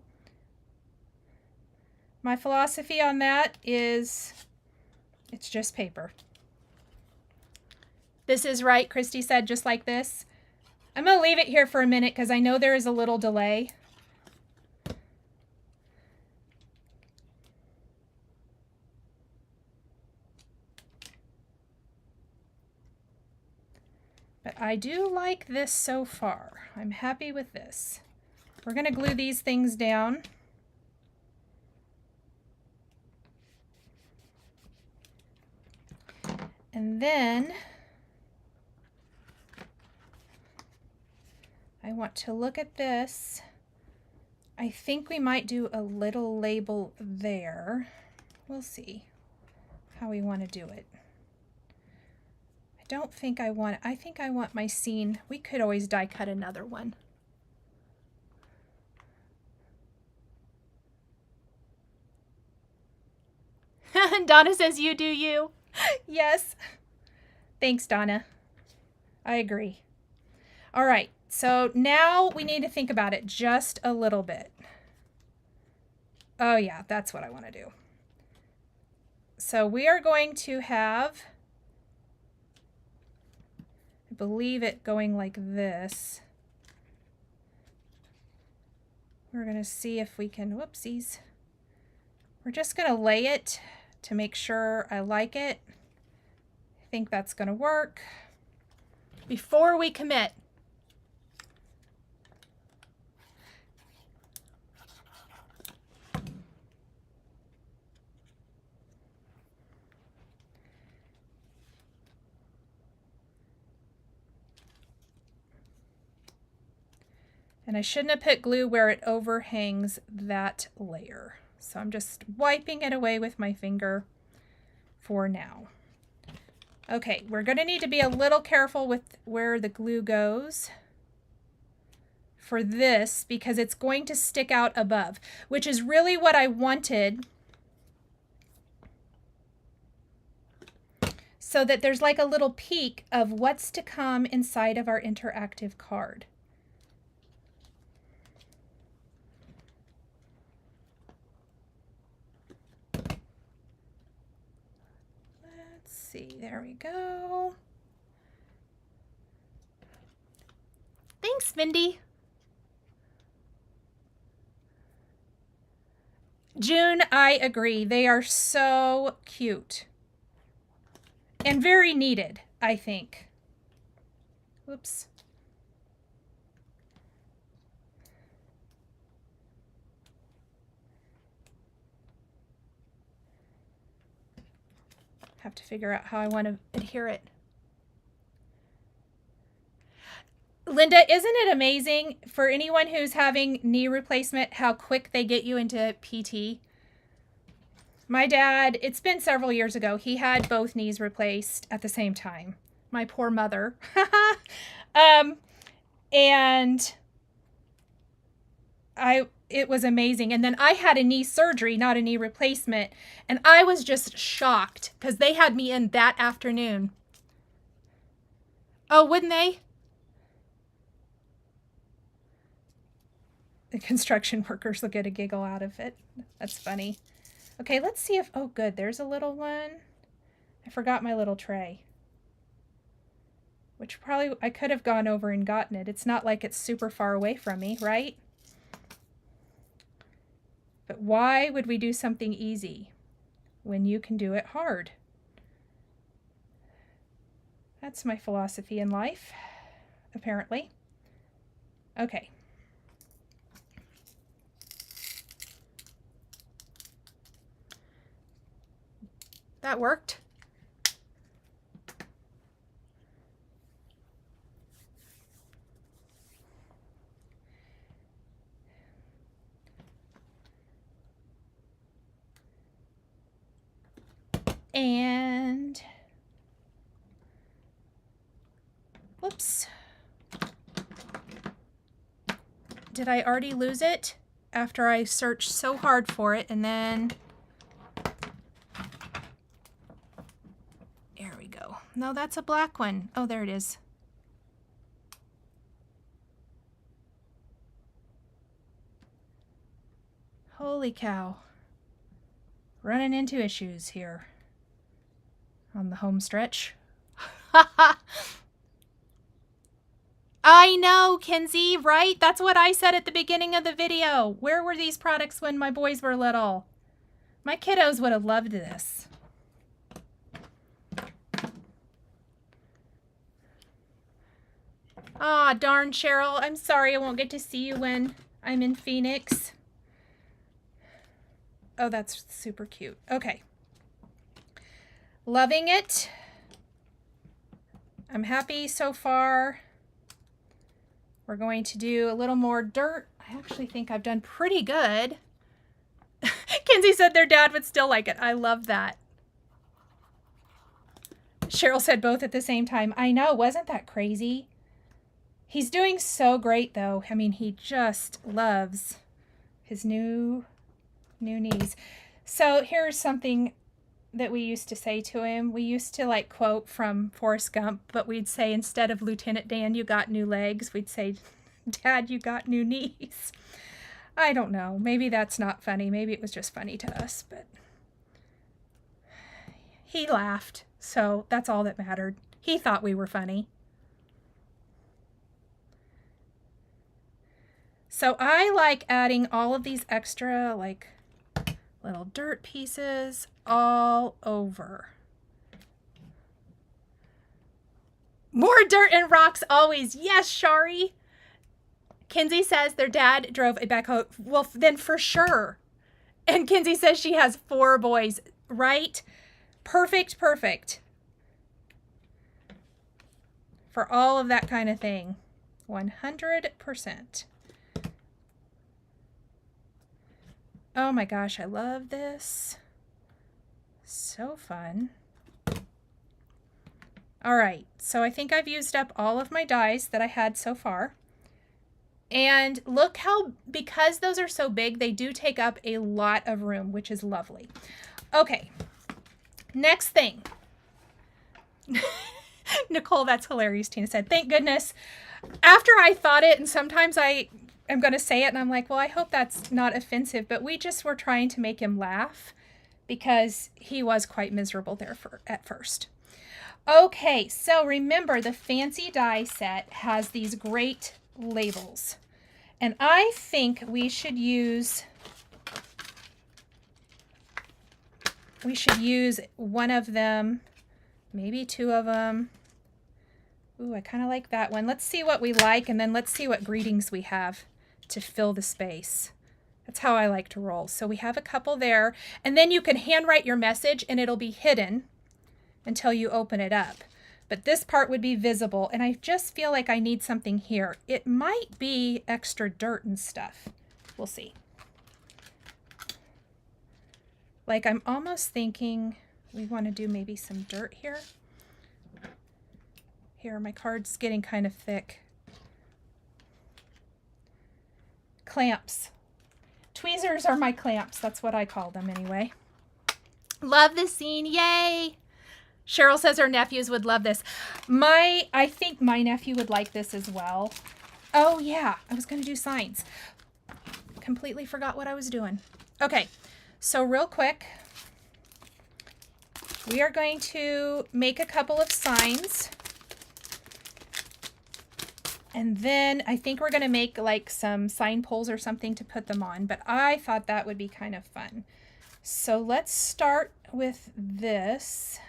my philosophy on that is it's just paper. This is right, Christy said, just like this. I'm going to leave it here for a minute because I know there is a little delay. But I do like this so far. I'm happy with this. We're going to glue these things down. And then I want to look at this. I think we might do a little label there. We'll see how we want to do it. I think I want my scene. We could always die cut another one. Donna says you do you. Yes. Thanks, Donna. I agree. All right, so now we need to think about it just a little bit. Oh yeah, that's what I want to do. So we are going to have, I believe it going like this. We're going to see if we can, whoopsies. We're just going to lay it to make sure I like it. I think that's going to work. Before we commit. And I shouldn't have put glue where it overhangs that layer. So I'm just wiping it away with my finger for now. Okay, we're going to need to be a little careful with where the glue goes for this because it's going to stick out above, which is really what I wanted, so that there's like a little peek of what's to come inside of our interactive card. See, there we go. Thanks, Mindy. June, I agree. They are so cute and very needed, I think. Whoops. Have to figure out how I want to adhere it. Linda, isn't it amazing for anyone who's having knee replacement how quick they get you into PT? My dad, it's been several years ago, he had both knees replaced at the same time. My poor mother. And it was amazing. And then I had a knee surgery, not a knee replacement. And I was just shocked because they had me in that afternoon. Oh, wouldn't they? The construction workers will get a giggle out of it. That's funny. Okay, let's see if, oh good, there's a little one. I forgot my little tray. Which probably, I could have gone over and gotten it. It's not like it's super far away from me, right? But why would we do something easy when you can do it hard? That's my philosophy in life, apparently. Okay. That worked. And whoops. Did I already lose it after I searched so hard for it? And then there we go. No, that's a black one. Oh, there it is. Holy cow. Running into issues here on the home stretch. I know, Kinsey, right? That's what I said at the beginning of the video. Where were these products when my boys were little? My kiddos would have loved this. Aw, darn, Cheryl. I'm sorry I won't get to see you when I'm in Phoenix. Oh, that's super cute. Okay. Loving it. I'm happy so far. We're going to do a little more dirt. I actually think I've done pretty good. Kinsey said their dad would still like it. I love that. Cheryl said both at the same time. I know, wasn't that crazy? He's doing so great though. I mean, he just loves his new knees. So here's something that we used to say to him. We used to like quote from Forrest Gump, but we'd say instead of Lieutenant Dan, you got new legs, we'd say, Dad, you got new knees. I don't know. Maybe that's not funny. Maybe it was just funny to us, but he laughed. So that's all that mattered. He thought we were funny. So I like adding all of these extra like little dirt pieces all over. More dirt and rocks always. Yes, Shari. Kinsey says their dad drove a backhoe. Well, then for sure. And Kinsey says she has 4 boys, right? Perfect, perfect. For all of that kind of thing. 100%. Oh my gosh, I love this. So fun. All right, so I think I've used up all of my dies that I had so far. And look how, because those are so big, they do take up a lot of room, which is lovely. Okay, next thing. Nicole, that's hilarious, Tina said. Thank goodness. After I thought it, and sometimes I am going to say it, and I'm like, well, I hope that's not offensive, but we just were trying to make him laugh because he was quite miserable there at first. Okay, so remember the fancy die set has these great labels. And I think we should use one of them, maybe 2 of them. Ooh, I kind of like that one. Let's see what we like, and then let's see what greetings we have to fill the space. That's how I like to roll. So we have a couple there, and then you can handwrite your message and it'll be hidden until you open it up. But this part would be visible, and I just feel like I need something here. It might be extra dirt and stuff. We'll see. Like I'm almost thinking we want to do maybe some dirt here. Here, my card's getting kind of thick. Clamps. Tweezers are my clamps. That's what I call them anyway. Love this scene. Yay! Cheryl says her nephews would love this. I think my nephew would like this as well. Oh yeah, I was going to do signs. Completely forgot what I was doing. Okay, so real quick, we are going to make a couple of signs. And then I think we're going to make like some sign poles or something to put them on, but I thought that would be kind of fun. So let's start with this.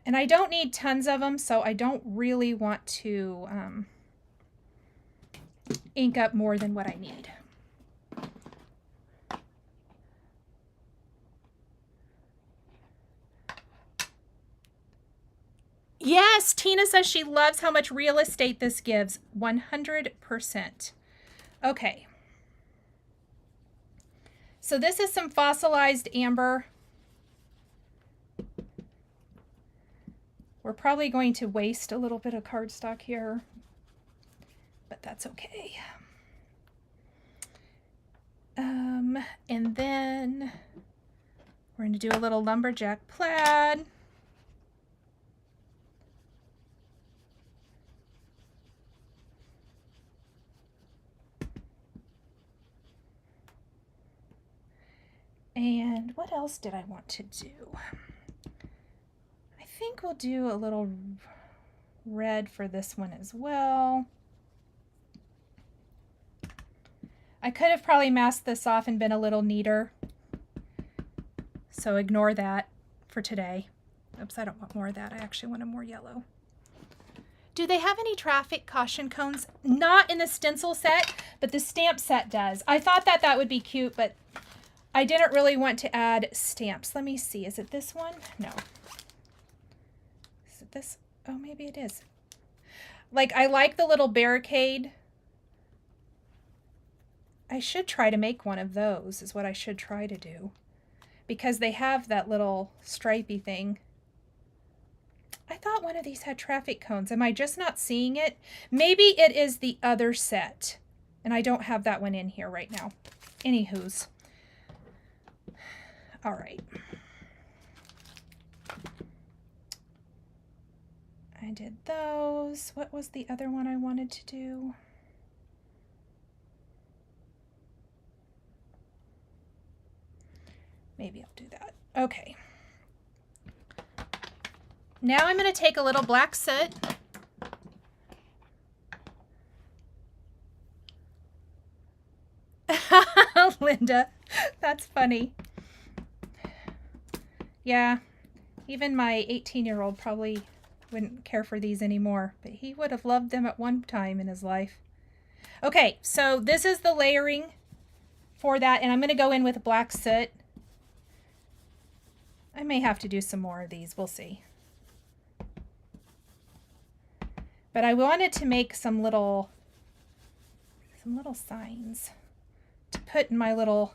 And I don't need tons of them, so I don't really want to ink up more than what I need. Yes, Tina says she loves how much real estate this gives. 100%. Okay. So this is some fossilized amber. We're probably going to waste a little bit of cardstock here, but that's okay. And then we're going to do a little lumberjack plaid. what else did I want to do? I think we'll do a little red for this one as well. I could have probably masked this off and been a little neater, so ignore that for today. Oops, I don't want more of that. I actually want a more yellow. Do they have any traffic caution cones? Not in the stencil set, but the stamp set does. I thought that that would be cute, but I didn't really want to add stamps. Let me see. Is it this one? No. Is it this? Oh, maybe it is. Like, I like the little barricade. I should try to make one of those, is what I should try to do. Because they have that little stripey thing. I thought one of these had traffic cones. Am I just not seeing it? Maybe it is the other set. And I don't have that one in here right now. Anywho's. All right. I did those. What was the other one I wanted to do? Maybe I'll do that. Okay. Now I'm going to take a little black soot. Linda, that's funny. Yeah, even my 18-year-old probably wouldn't care for these anymore, but he would have loved them at one time in his life. Okay, so this is the layering for that, and I'm going to go in with black soot. I may have to do some more of these. We'll see. But I wanted to make some little signs to put in my little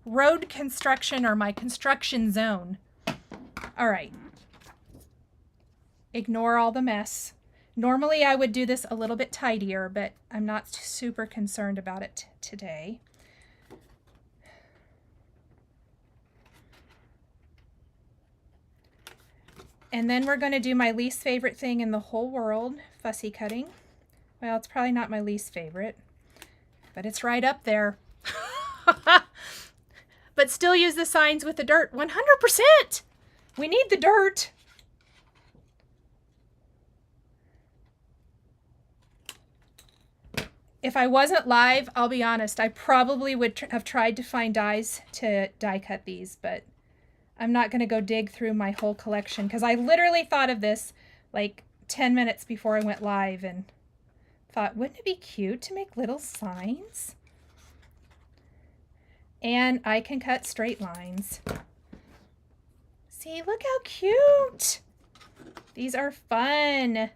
road construction or my construction zone. All right. Ignore all the mess. Normally I would do this a little bit tidier, but I'm not super concerned about it today. And then we're going to do my least favorite thing in the whole world, fussy cutting. Well, it's probably not my least favorite, but it's right up there. But still use the signs with the dirt. 100%! We need the dirt. If I wasn't live, I'll be honest, I probably would have tried to find dies to die cut these, but I'm not going to go dig through my whole collection because I literally thought of this like 10 minutes before I went live and thought, wouldn't it be cute to make little signs? And I can cut straight lines. See, look how cute. These are fun.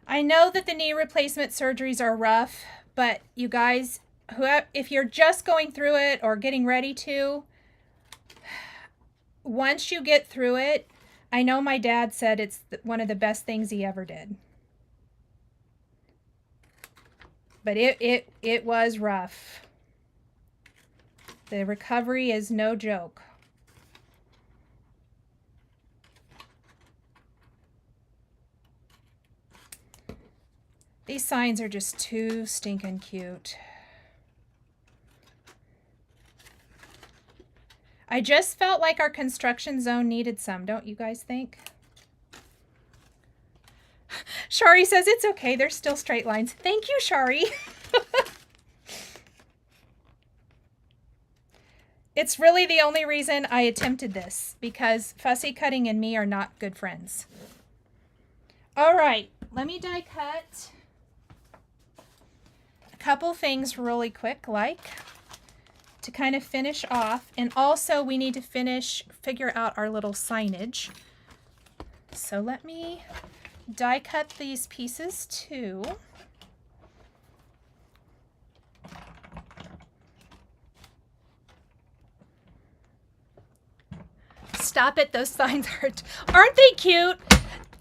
I know that the knee replacement surgeries are rough, but you guys, if you're just going through it or getting ready to, once you get through it, I know my dad said it's one of the best things he ever did. But it was rough. The recovery is no joke. These signs are just too stinking cute. I just felt like our construction zone needed some, don't you guys think? Shari says it's okay, there's still straight lines. Thank you, Shari. It's really the only reason I attempted this, because fussy cutting and me are not good friends. All right, let me die cut a couple things really quick, like to kind of finish off. And also we need to figure out our little signage. So let me die cut these pieces too. Stop it, those signs aren't they cute?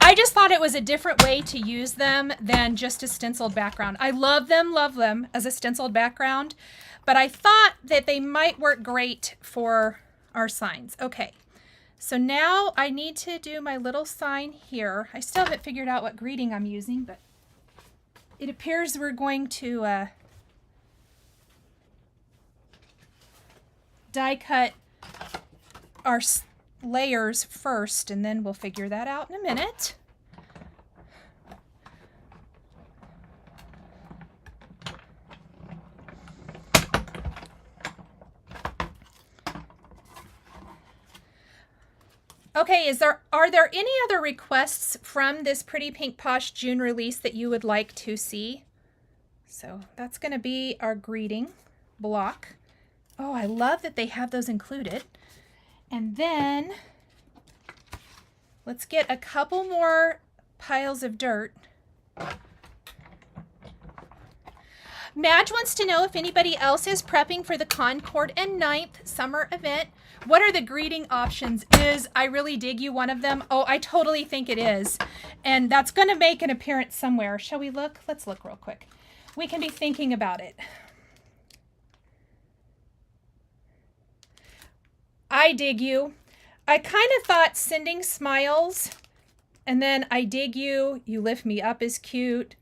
I just thought it was a different way to use them than just a stenciled background. I love them as a stenciled background, but I thought that they might work great for our signs. Okay, so now I need to do my little sign here. I still haven't figured out what greeting I'm using, but it appears we're going to die cut our layers first, and then we'll figure that out in a minute. Okay, are there any other requests from this Pretty Pink Posh June release that you would like to see? So that's going to be our greeting block. Oh, I love that they have those included. And then let's get a couple more piles of dirt. Madge wants to know if anybody else is prepping for the Concord and 9th summer event. What are the greeting options? Is I Really Dig You one of them? Oh, I totally think it is. And that's going to make an appearance somewhere. Shall we look? Let's look real quick. We can be thinking about it. I Dig You. I kind of thought Sending Smiles and then I Dig You, You Lift Me Up is cute.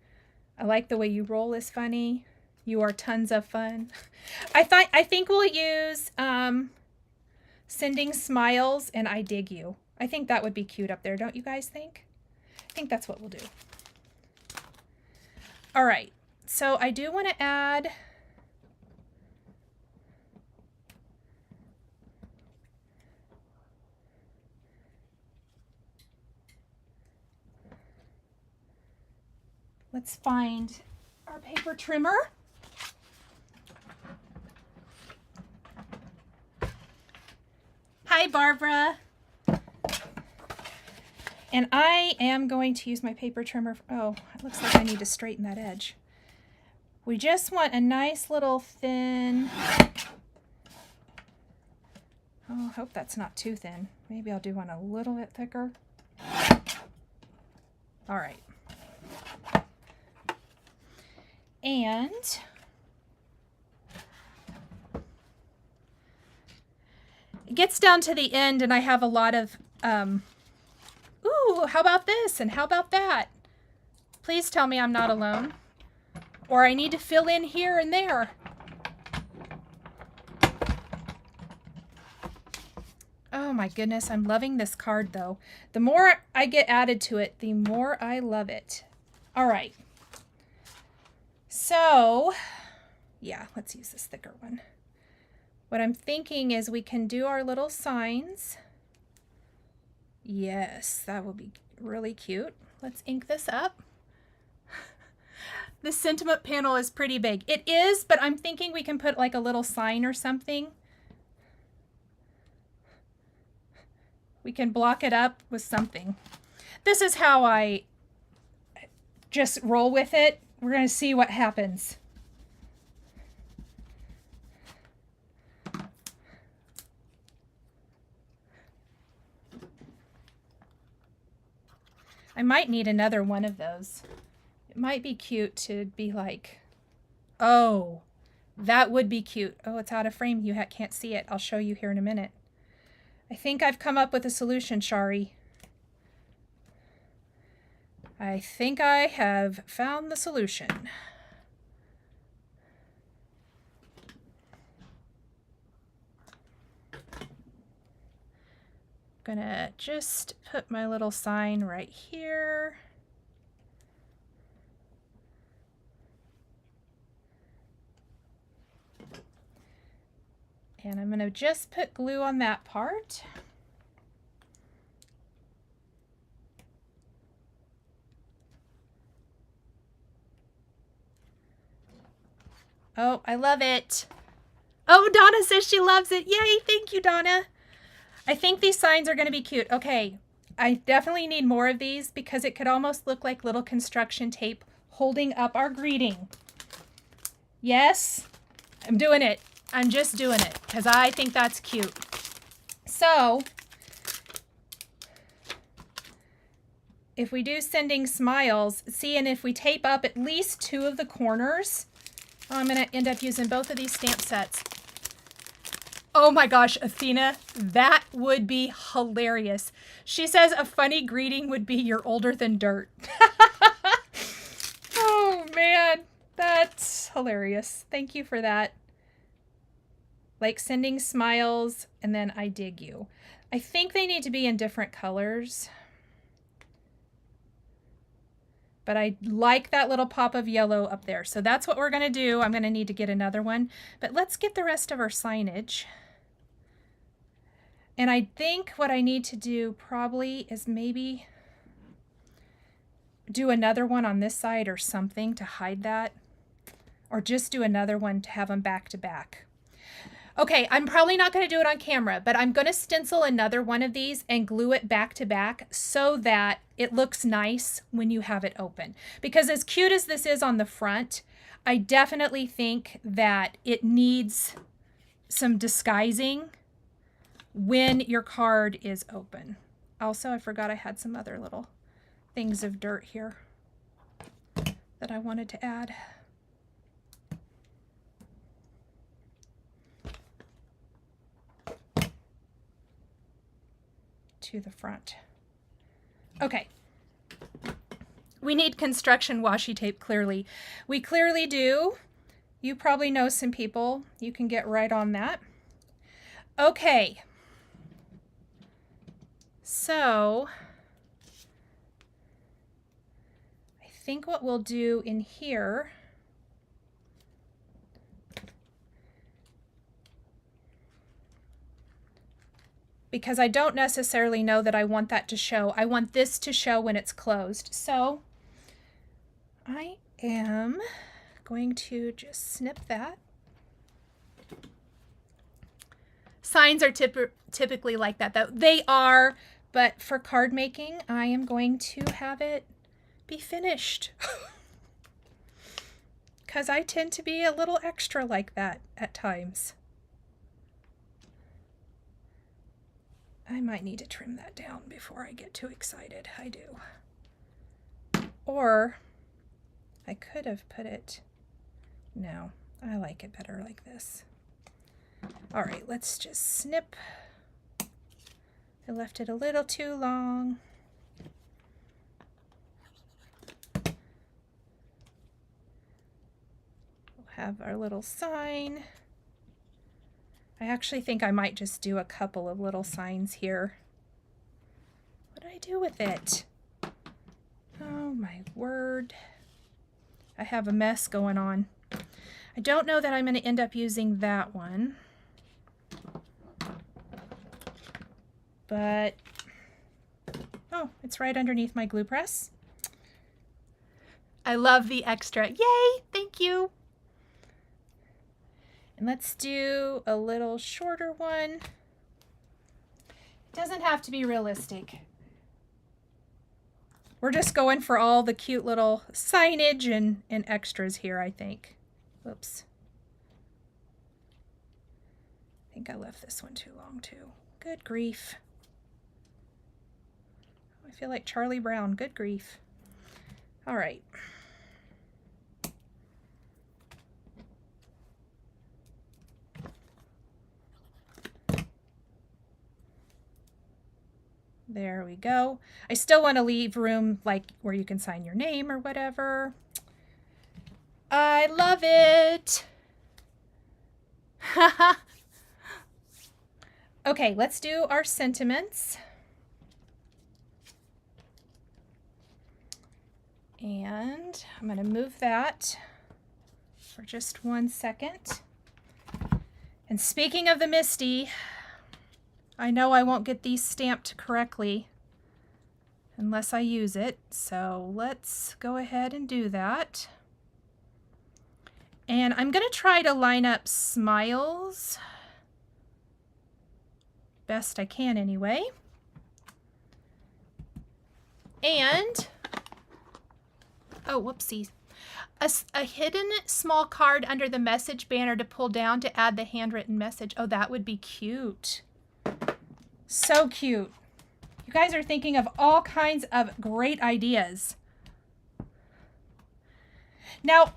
I like the way you roll is funny. You are tons of fun. I think we'll use Sending Smiles and I Dig You. I think that would be cute up there, don't you guys think? I think that's what we'll do. All right, so I do want to add let's find our paper trimmer. Hi, Barbara. And I am going to use my paper trimmer. Oh, it looks like I need to straighten that edge. We just want a nice little thin. Oh, I hope that's not too thin. Maybe I'll do one a little bit thicker. All right. And it gets down to the end and I have a lot of, ooh, how about this and how about that? Please tell me I'm not alone. Or I need to fill in here and there. Oh my goodness, I'm loving this card though. The more I get added to it, the more I love it. All right. So, yeah, let's use this thicker one. What I'm thinking is we can do our little signs. Yes, that will be really cute. Let's ink this up. The sentiment panel is pretty big. It is, but I'm thinking we can put like a little sign or something. We can block it up with something. This is how I just roll with it. We're going to see what happens. I might need another one of those. It might be cute to be like, oh, that would be cute. Oh, it's out of frame. You can't see it. I'll show you here in a minute. I think I've come up with a solution, Shari. I think I have found the solution. I'm gonna just put my little sign right here. And I'm gonna just put glue on that part. Oh, I love it. Oh, Donna says she loves it. Yay, thank you, Donna. I think these signs are going to be cute. Okay, I definitely need more of these because it could almost look like little construction tape holding up our greeting. Yes, I'm doing it. I'm just doing it because I think that's cute. So, if we do Sending Smiles, see, and if we tape up at least 2 of the corners, I'm going to end up using both of these stamp sets. Oh my gosh, Athena, that would be hilarious. She says a funny greeting would be "you're older than dirt." Oh man, that's hilarious. Thank you for that. Like Sending Smiles and then "I dig you." I think they need to be in different colors. But I like that little pop of yellow up there. So that's what we're going to do. I'm going to need to get another one. But let's get the rest of our signage. And I think what I need to do probably is maybe do another one on this side or something to hide that. Or just do another one to have them back to back. Okay, I'm probably not going to do it on camera, but I'm going to stencil another one of these and glue it back to back so that it looks nice when you have it open. Because as cute as this is on the front, I definitely think that it needs some disguising when your card is open. Also, I forgot I had some other little things of dirt here that I wanted to add. To the front. Okay. We need construction washi tape, clearly. We clearly do. You probably know some people. You can get right on that. Okay. So, I think what we'll do in here, because I don't necessarily know that I want that to show. I want this to show when it's closed. So I am going to just snip that. Signs are typically like that, though. They are, but for card making, I am going to have it be finished. Because I tend to be a little extra like that at times. I might need to trim that down before I get too excited. I do. Or I could have put it, no, I like it better like this. All right, let's just snip. I left it a little too long. We'll have our little sign. I actually think I might just do a couple of little signs here. What do I do with it? Oh my word. I have a mess going on. I don't know that I'm going to end up using that one. But, oh, it's right underneath my glue press. I love the extra. Yay! Thank you. And let's do a little shorter one. It doesn't have to be realistic. We're just going for all the cute little signage and extras here, I think. Whoops. I think I left this one too long, too. Good grief. I feel like Charlie Brown. Good grief. All right. There we go. I still want to leave room like where you can sign your name or whatever. I love it. Okay, let's do our sentiments. And I'm going to move that for just 1 second. And speaking of the Misty, I know I won't get these stamped correctly unless I use it, so let's go ahead and do that. And I'm going to try to line up smiles best I can anyway. And, oh, whoopsies. A hidden small card under the message banner to pull down to add the handwritten message. Oh, that would be cute. So cute. You guys are thinking of all kinds of great ideas. Now,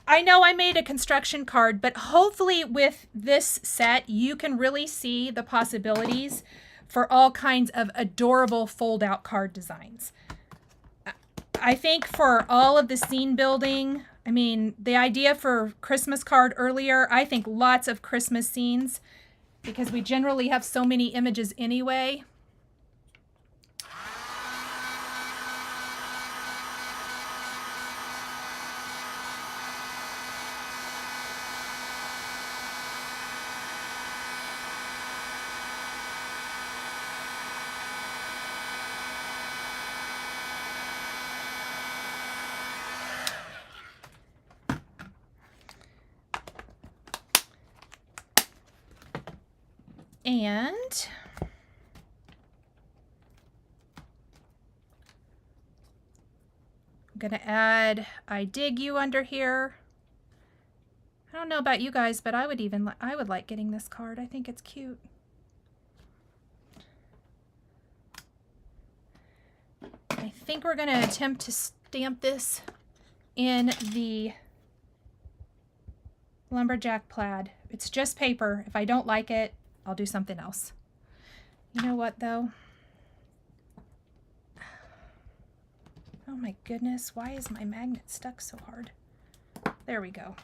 I know I made a construction card, but hopefully with this set, you can really see the possibilities for all kinds of adorable fold-out card designs. I think for all of the scene building, I mean, the idea for Christmas card earlier, I think lots of Christmas scenes because we generally have so many images anyway. And I'm going to add I dig you under here. I don't know about you guys, but I would like getting this card. I think it's cute. I think we're going to attempt to stamp this in the lumberjack plaid. It's just paper. If I don't like it, I'll do something else. You know what though? Oh my goodness, why is my magnet stuck so hard? There we go.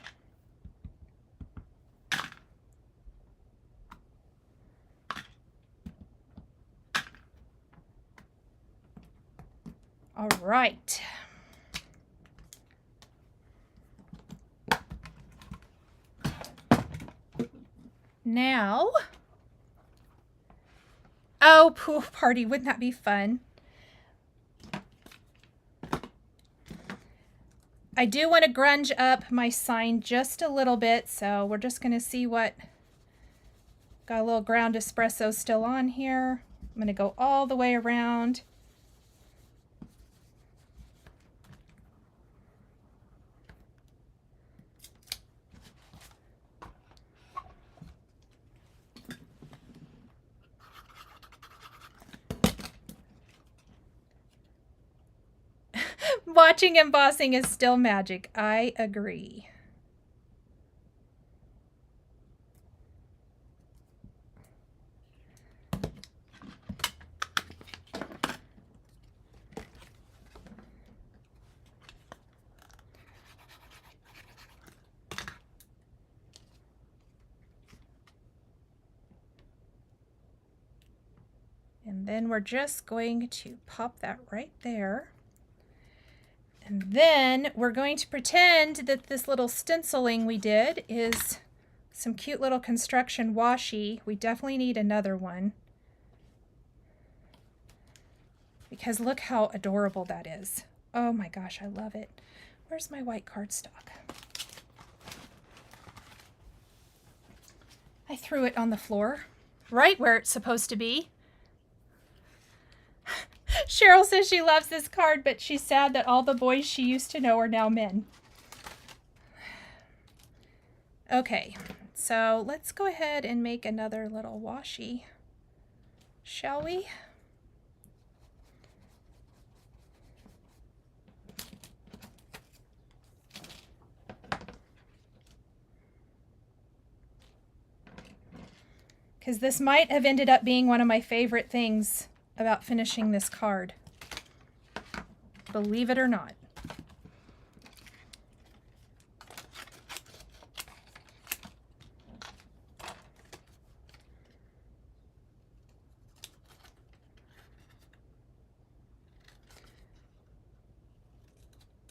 All right. Now, oh, pool party, wouldn't that be fun? I do want to grunge up my sign just a little bit, so we're just going to see what, got a little ground espresso still on here. I'm going to go all the way around. Watching embossing is still magic. I agree. And then we're just going to pop that right there. And then we're going to pretend that this little stenciling we did is some cute little construction washi. We definitely need another one because look how adorable that is. Oh my gosh, I love it. Where's my white cardstock? I threw it on the floor, right where it's supposed to be. Cheryl says she loves this card, but she's sad that all the boys she used to know are now men. Okay, so let's go ahead and make another little washi, shall we? Because this might have ended up being one of my favorite things about finishing this card, believe it or not.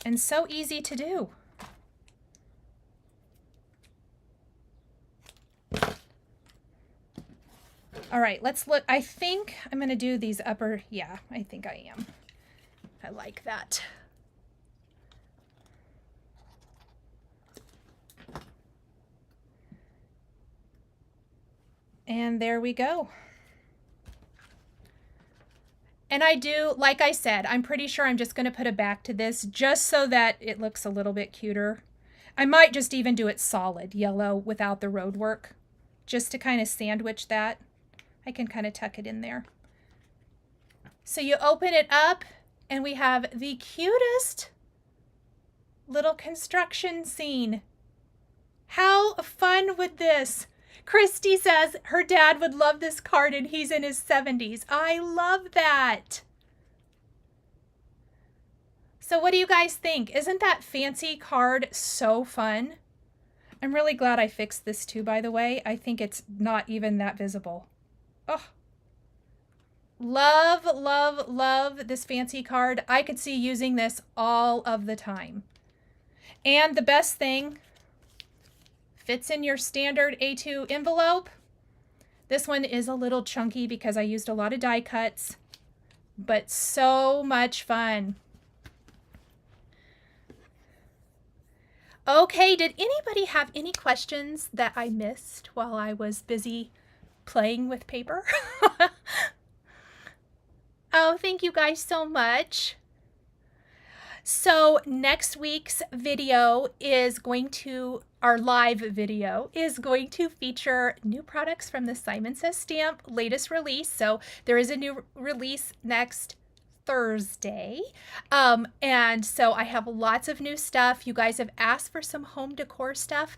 And so easy to do. All right, let's look. I think I'm going to do these upper. Yeah, I think I am. I like that. And there we go. And I do, like I said, I'm pretty sure I'm just going to put a back to this just so that it looks a little bit cuter. I might just even do it solid yellow without the road work, just to kind of sandwich that. I can kind of tuck it in there. So you open it up and we have the cutest little construction scene. How fun would this? Christy says her dad would love this card and he's in his 70s. I love that. So what do you guys think? Isn't that fancy card so fun? I'm really glad I fixed this too, by the way. I think it's not even that visible. Oh, love, love, love this fancy card. I could see using this all of the time. And the best thing, fits in your standard A2 envelope. This one is a little chunky because I used a lot of die cuts, but so much fun. Okay, did anybody have any questions that I missed while I was busy playing with paper? Oh, thank you guys so much. So next week's video is going to, our live video is going to feature new products from the Simon Says Stamp latest release. So there is a new release next Thursday. And so I have lots of new stuff. You guys have asked for some home decor stuff.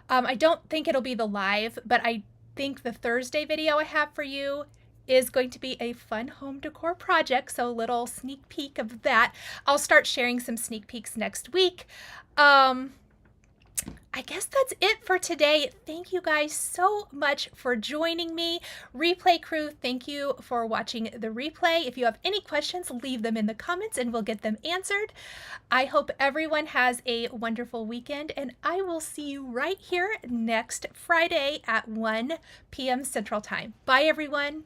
I don't think it'll be the live, but I think the Thursday video I have for you is going to be a fun home decor project. So a little sneak peek of that. I'll start sharing some sneak peeks next week. I guess that's it for today. Thank you guys so much for joining me. Replay crew, thank you for watching the replay. If you have any questions, leave them in the comments and we'll get them answered. I hope everyone has a wonderful weekend and I will see you right here next Friday at 1 p.m. Central Time. Bye everyone.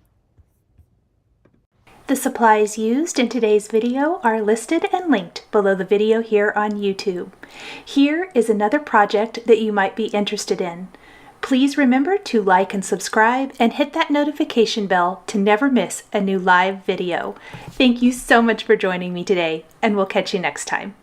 The supplies used in today's video are listed and linked below the video here on YouTube. Here is another project that you might be interested in. Please remember to like and subscribe and hit that notification bell to never miss a new live video. Thank you so much for joining me today, and we'll catch you next time.